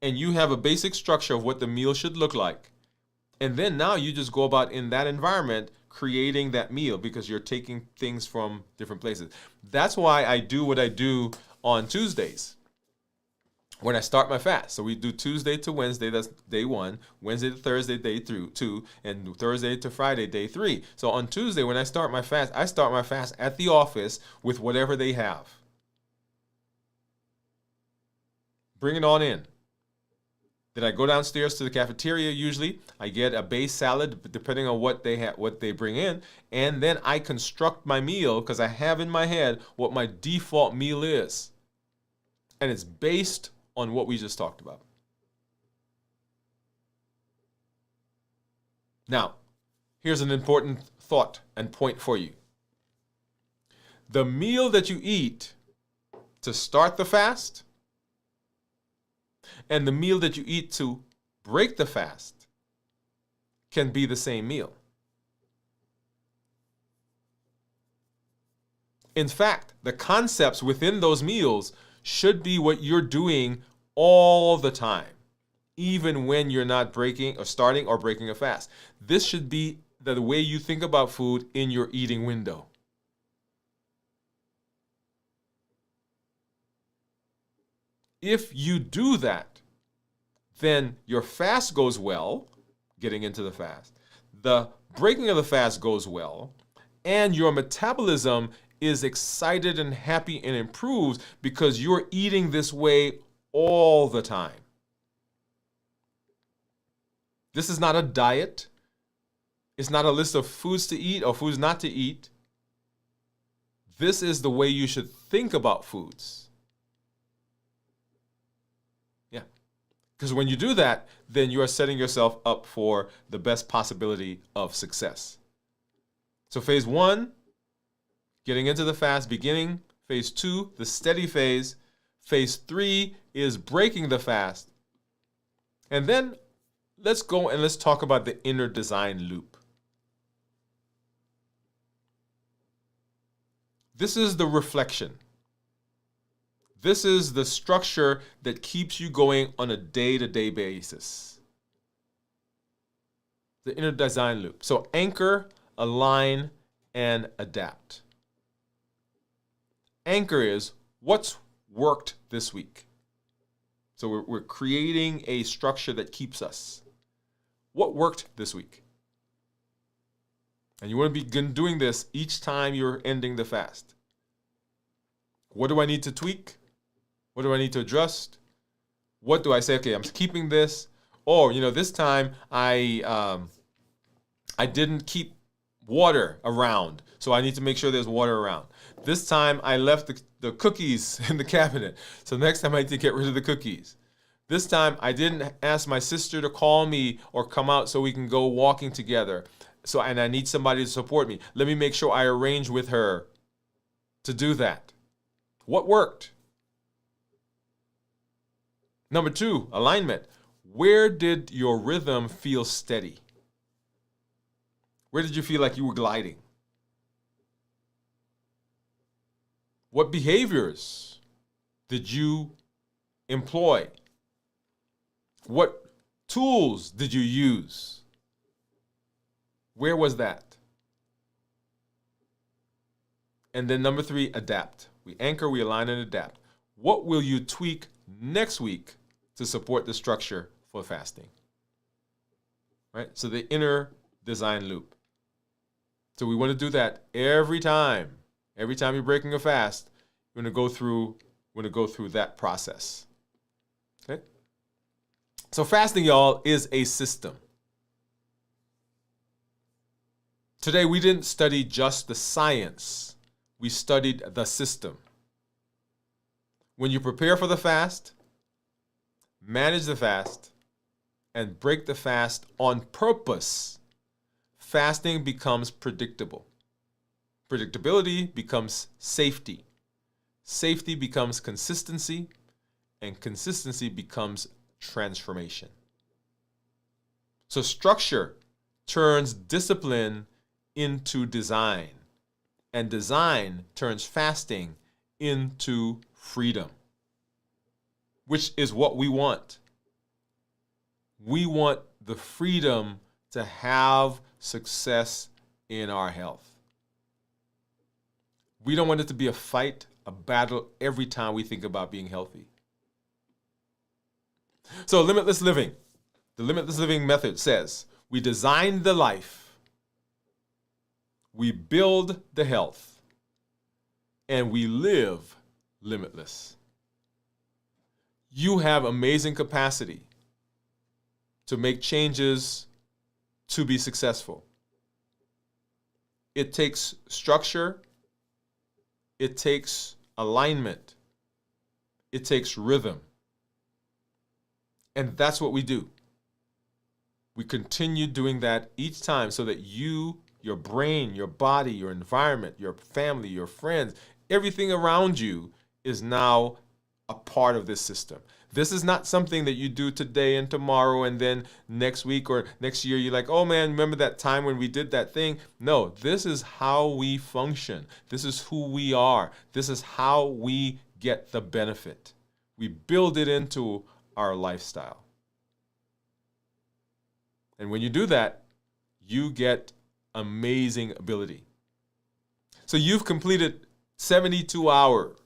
A: And you have a basic structure of what the meal should look like. And then now you just go about in that environment creating that meal because you're taking things from different places. That's why I do what I do on Tuesdays when I start my fast. So we do Tuesday to Wednesday, that's day 1, Wednesday to Thursday, day 2, and Thursday to Friday, day 3. So on Tuesday, when I start my fast at the office with whatever they have. Bring it on in. Then I go downstairs to the cafeteria. Usually, I get a base salad, depending on what they bring in, and then I construct my meal because I have in my head what my default meal is, and it's based on what we just talked about. Now, here's an important thought and point for you. The meal that you eat to start the fast and the meal that you eat to break the fast can be the same meal. In fact, the concepts within those meals should be what you're doing all the time, even when you're not breaking or starting or breaking a fast. This should be the way you think about food in your eating window. If you do that, then your fast goes well, getting into the fast. The breaking of the fast goes well, and your metabolism is excited and happy and improves because you're eating this way all the time. This is not a diet. It's not a list of foods to eat or foods not to eat. This is the way you should think about foods. Yeah. Because when you do that, then you are setting yourself up for the best possibility of success. So phase 1, getting into the fast, beginning. Phase 2, the steady phase. Phase 3 is breaking the fast. And then let's go and let's talk about the inner design loop. This is the reflection. This is the structure that keeps you going on a day-to-day basis. The inner design loop. So anchor, align, and adapt. Anchor is what's worked this week. So we're creating a structure that keeps us. What worked this week? And you want to be doing this each time you're ending the fast. What do I need to tweak? What do I need to adjust? What do I say, okay, I'm keeping this. Or, this time I didn't keep water around, so I need to make sure there's water around. This time I left the cookies in the cabinet, so next time I need to get rid of the cookies. This time I didn't ask my sister to call me or come out so we can go walking together. And I need somebody to support me. Let me make sure I arrange with her to do that. What worked? Number 2, alignment. Where did your rhythm feel steady? Where did you feel like you were gliding? What behaviors did you employ? What tools did you use? Where was that? And then number 3, adapt. We anchor, we align, and adapt. What will you tweak next week to support the structure for fasting? Right? So the inner design loop. So we want to do that every time. Every time you're breaking a fast, you're going to go through that process. Okay? So fasting, y'all, is a system. Today, we didn't study just the science. We studied the system. When you prepare for the fast, manage the fast, and break the fast on purpose, fasting becomes predictable. Predictability becomes safety. Safety becomes consistency, and consistency becomes transformation. So structure turns discipline into design, and design turns fasting into freedom, which is what we want. We want the freedom to have success in our health. We don't want it to be a fight, a battle every time we think about being healthy. So Limitless Living, the Limitless Living Method says, we design the life, we build the health, and we live limitless. You have amazing capacity to make changes to be successful. It takes structure. It takes alignment. It takes rhythm. And that's what we do. We continue doing that each time so that you, your brain, your body, your environment, your family, your friends, everything around you is now a part of this system. This is not something that you do today and tomorrow and then next week or next year you're like, oh man, remember that time when we did that thing? No, this is how we function. This is who we are. This is how we get the benefit. We build it into our lifestyle. And when you do that, you get amazing ability. So you've completed 72 hours.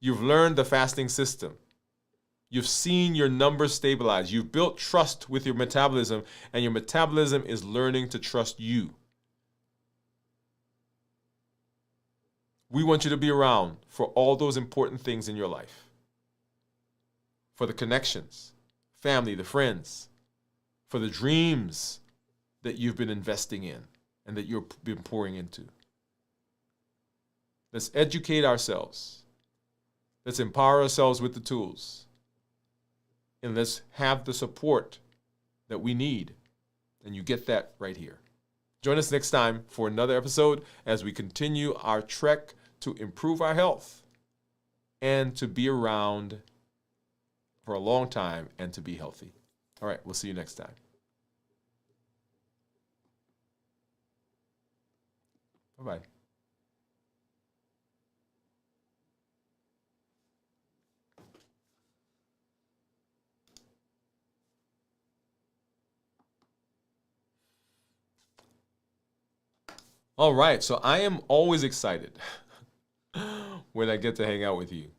A: You've learned the fasting system. You've seen your numbers stabilize. You've built trust with your metabolism, and your metabolism is learning to trust you. We want you to be around for all those important things in your life. For the connections, family, the friends, for the dreams that you've been investing in and that you've been pouring into. Let's educate ourselves. Let's empower ourselves with the tools. And let's have the support that we need. And you get that right here. Join us next time for another episode as we continue our trek to improve our health and to be around for a long time and to be healthy. All right, we'll see you next time. Bye-bye. All right, so I am always excited when I get to hang out with you.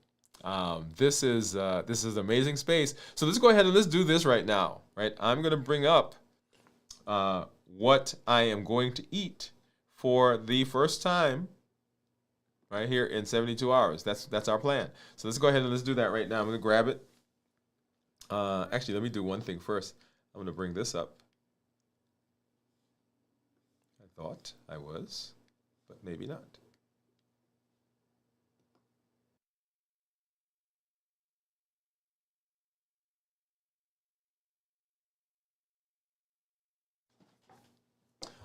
A: This is an amazing space. So let's go ahead and let's do this right now. Right, I'm going to bring up what I am going to eat for the first time right here in 72 hours. That's our plan. So let's go ahead and let's do that right now. I'm going to grab it. Actually, let me do one thing first. I'm going to bring this up. I thought I was, but maybe not.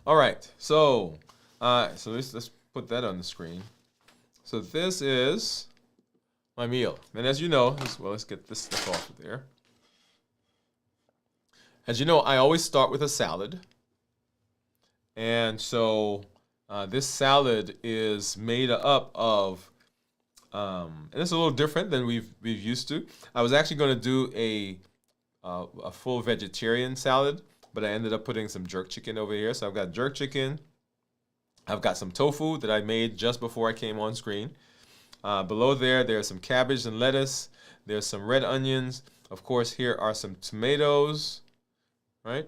A: All right, so let's put that on the screen. So this is my meal, and as you know, let's get this stuff off of there. As you know, I always start with a salad, and so this salad is made up of, and it's a little different than we've used to. I was actually going to do a full vegetarian salad, but I ended up putting some jerk chicken over here. So I've got jerk chicken. I've got some tofu that I made just before I came on screen. Below there's some cabbage and lettuce. There's some red onions. Of course, here are some tomatoes, right?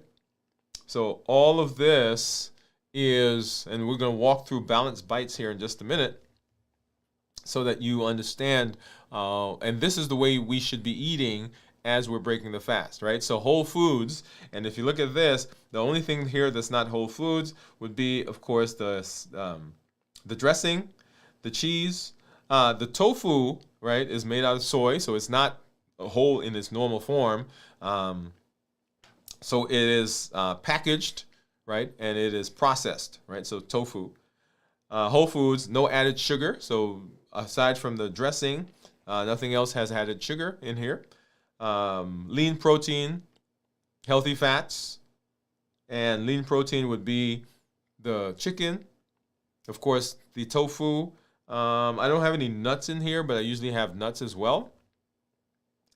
A: So all of this is, and we're going to walk through balanced bites here in just a minute so that you understand, and this is the way we should be eating as we're breaking the fast, right? So whole foods, and if you look at this, the only thing here that's not whole foods would be, of course, the dressing, the cheese, the tofu, right, is made out of soy, so it's not whole in its normal form. So it is packaged, right, and it is processed, right? So tofu, whole foods, no added sugar. So aside from the dressing, nothing else has added sugar in here. Lean protein, healthy fats, and lean protein would be the chicken, of course, the tofu. I don't have any nuts in here, but I usually have nuts as well.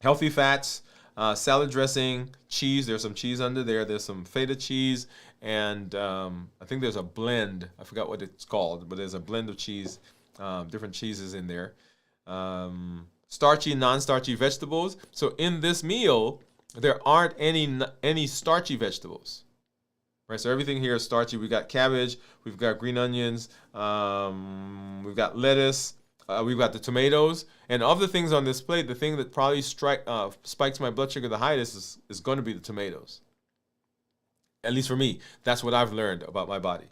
A: Healthy fats, salad dressing, cheese. There's some cheese under there. There's some feta cheese, and I think there's a blend. I forgot what it's called, but there's a blend of cheese, different cheeses in there. Starchy, non-starchy vegetables. So in this meal, there aren't any starchy vegetables, right? So everything here is starchy. We've got cabbage, we've got green onions, we've got lettuce, we've got the tomatoes, and of the things on this plate, the thing that probably spikes my blood sugar the highest is going to be the tomatoes. At least for me, that's what I've learned about my body.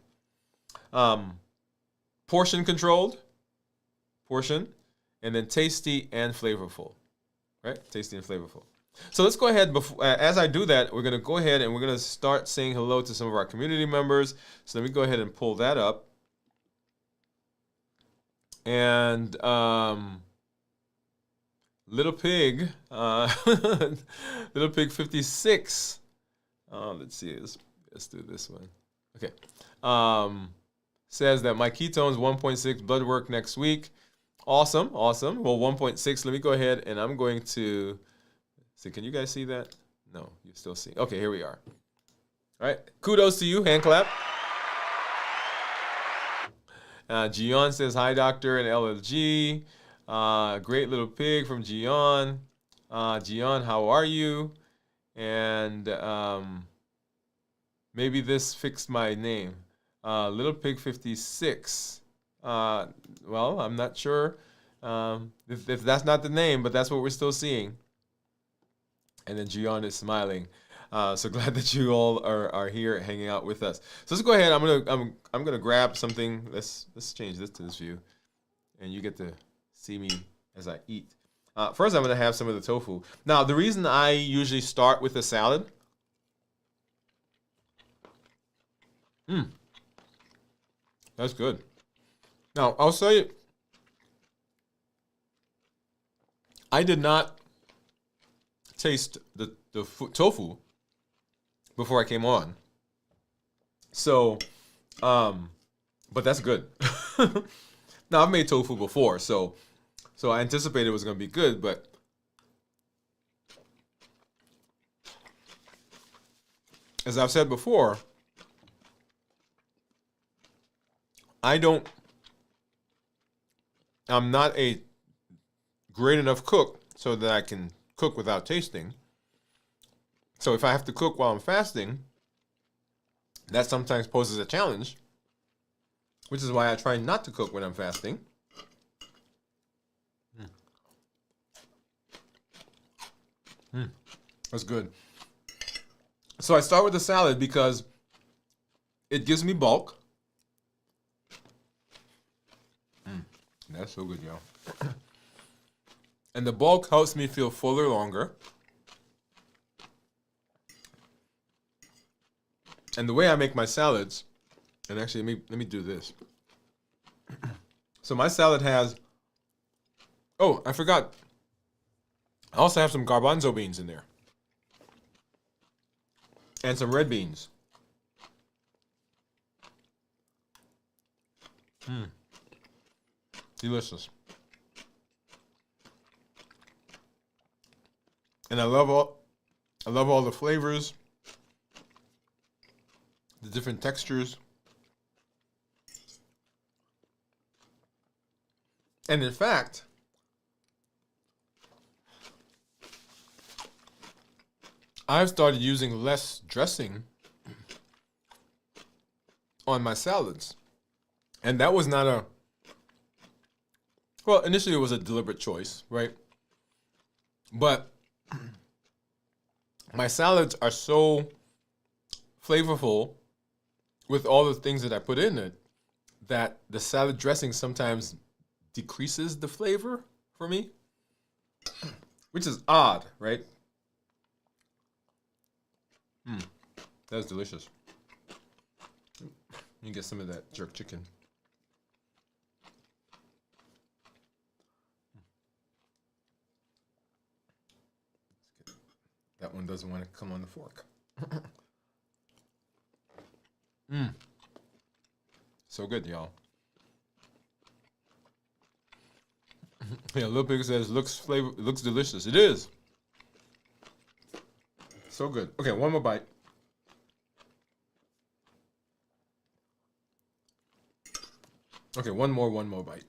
A: Portion controlled, and then tasty and flavorful, right? Tasty and flavorful. So let's go ahead. As I do that, we're going to go ahead and we're going to start saying hello to some of our community members. So let me go ahead and pull that up. And Little Pig, Little Pig 56. Let's see. Let's do this one. Okay. Says that my ketones 1.6, blood work next week. Awesome. Well, 1.6. Let me go ahead and I'm going to see. Can you guys see that? No, you still see. Okay, here we are. All right. Kudos to you. Hand clap. Gian says, hi, doctor, and LLG. Great Little Pig from Gian. Gian, how are you? And maybe this fixed my name. Little Pig 56. Well, I'm not sure if that's not the name, but that's what we're still seeing. And then Gian is smiling. So glad that you all are here hanging out with us. So let's go ahead. I'm gonna grab something. Let's change this to this view, and you get to see me as I eat. First, I'm gonna have some of the tofu. Now, the reason I usually start with a salad. That's good. Now, I'll say I did not taste the tofu before I came on. So, but that's good. Now, I've made tofu before, so I anticipated it was going to be good, but as I've said before, I'm not a great enough cook so that I can cook without tasting. So if I have to cook while I'm fasting, that sometimes poses a challenge, which is why I try not to cook when I'm fasting. That's good. So I start with the salad because it gives me bulk. That's so good, y'all. And the bulk helps me feel fuller longer. And the way I make my salads, and actually let me do this. So my salad has, oh, I forgot. I also have some garbanzo beans in there. And some red beans. Delicious. And I love all the flavors, the different textures. And in fact, I've started using less dressing on my salads. And that was not well, initially it was a deliberate choice, right? But my salads are so flavorful with all the things that I put in it that the salad dressing sometimes decreases the flavor for me, which is odd, right? That's delicious. You get some of that jerk chicken. That one doesn't want to come on the fork. So good, y'all. Yeah, Lil Pig says looks delicious. It is. So good. Okay, one more bite. Okay, one more bite.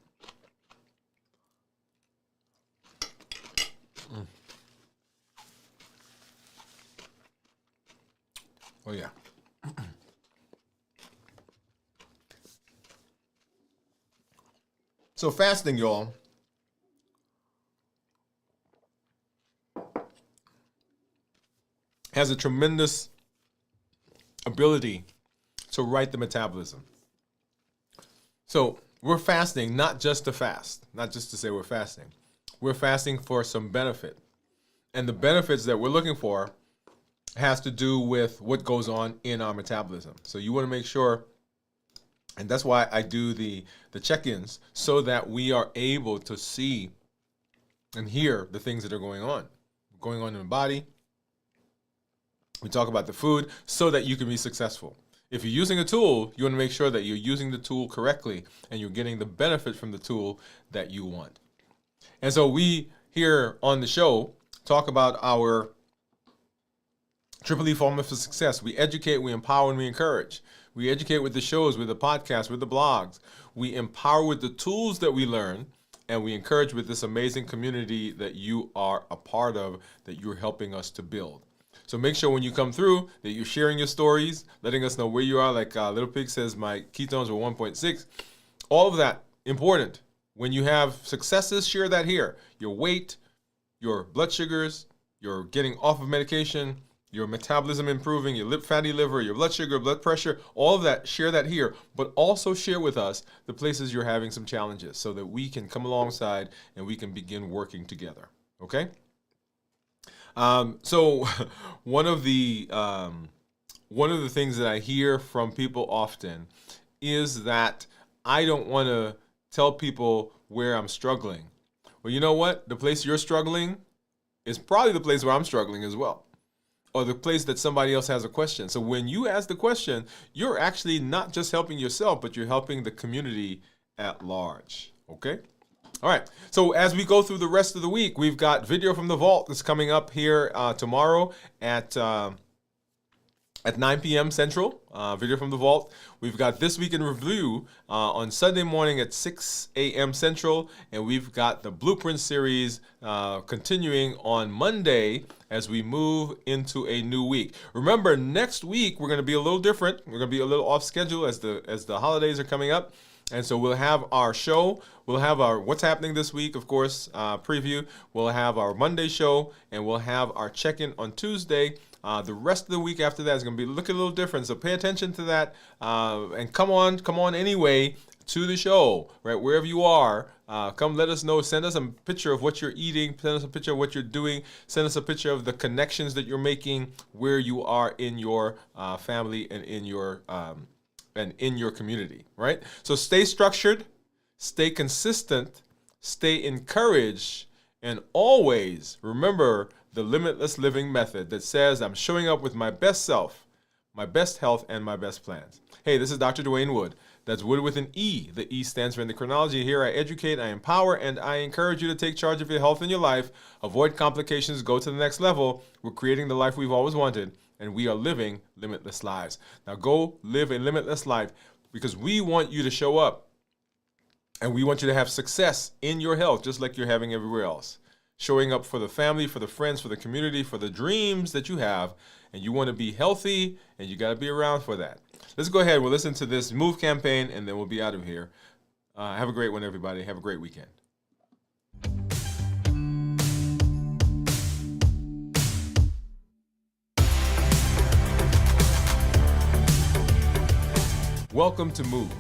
A: Oh yeah. So fasting, y'all, has a tremendous ability to right the metabolism. So we're fasting not just to fast, not just to say we're fasting. We're fasting for some benefit. And the benefits that we're looking for has to do with what goes on in our metabolism. So you want to make sure, and that's why I do the check-ins, so that we are able to see and hear the things that are going on in the body. We talk about the food so that you can be successful. If you're using a tool, you want to make sure that you're using the tool correctly and you're getting the benefit from the tool that you want. And so we here on the show talk about our Triple E formula for success. We educate, we empower, and we encourage. We educate with the shows, with the podcasts, with the blogs. We empower with the tools that we learn, and we encourage with this amazing community that you are a part of, that you're helping us to build. So make sure when you come through that you're sharing your stories, letting us know where you are. Like Little Pig says, my ketones were 1.6. All of that, important. When you have successes, share that here. Your weight, your blood sugars, you're getting off of medication, your metabolism improving, your fatty liver, your blood sugar, blood pressure, all of that, share that here. But also share with us the places you're having some challenges so that we can come alongside and we can begin working together. Okay? So one of the things that I hear from people often is that I don't want to tell people where I'm struggling. Well, you know what? The place you're struggling is probably the place where I'm struggling as well, or the place that somebody else has a question. So when you ask the question, you're actually not just helping yourself, but you're helping the community at large. Okay? All right, so as we go through the rest of the week, we've got Video from the Vault that's coming up here tomorrow at 9 p.m. Central, Video from the Vault. We've got This Week in Review on Sunday morning at 6 a.m. Central, and we've got the Blueprint series continuing on Monday as we move into a new week. Remember, next week we're going to be a little different. We're going to be a little off schedule as the holidays are coming up. And so we'll have our show, we'll have our What's Happening This Week, of course, preview. We'll have our Monday show, and we'll have our check-in on Tuesday. The rest of the week after that is going to be looking a little different, so pay attention to that. And come on anyway to the show, right? Wherever you are, come let us know. Send us a picture of what you're eating. Send us a picture of what you're doing. Send us a picture of the connections that you're making, where you are in your family and in your community, right? So stay structured, stay consistent, stay encouraged, and always remember the Limitless Living Method that says I'm showing up with my best self, my best health, and my best plans. Hey, this is Dr. Dwain Woode. That's Woode with an E. The E stands for endocrinology. Here I educate, I empower, and I encourage you to take charge of your health and your life, avoid complications, go to the next level. We're creating the life we've always wanted, and we are living limitless lives. Now go live a limitless life, because we want you to show up, and we want you to have success in your health just like you're having everywhere else. Showing up for the family, for the friends, for the community, for the dreams that you have, and you want to be healthy, and you got to be around for that. Let's go ahead. We'll listen to this MOVE campaign, and then we'll be out of here. Have a great one, everybody. Have a great weekend. Welcome to MOVE,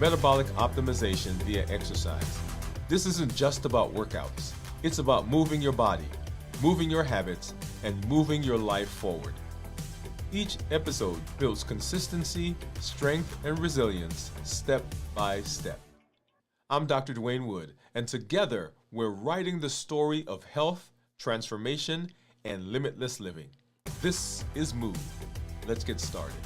A: Metabolic Optimization via Exercise. This isn't just about workouts. It's about moving your body, moving your habits, and moving your life forward. Each episode builds consistency, strength, and resilience step by step. I'm Dr. Dwain Woode, and together we're writing the story of health, transformation, and limitless living. This is MOVE. Let's get started.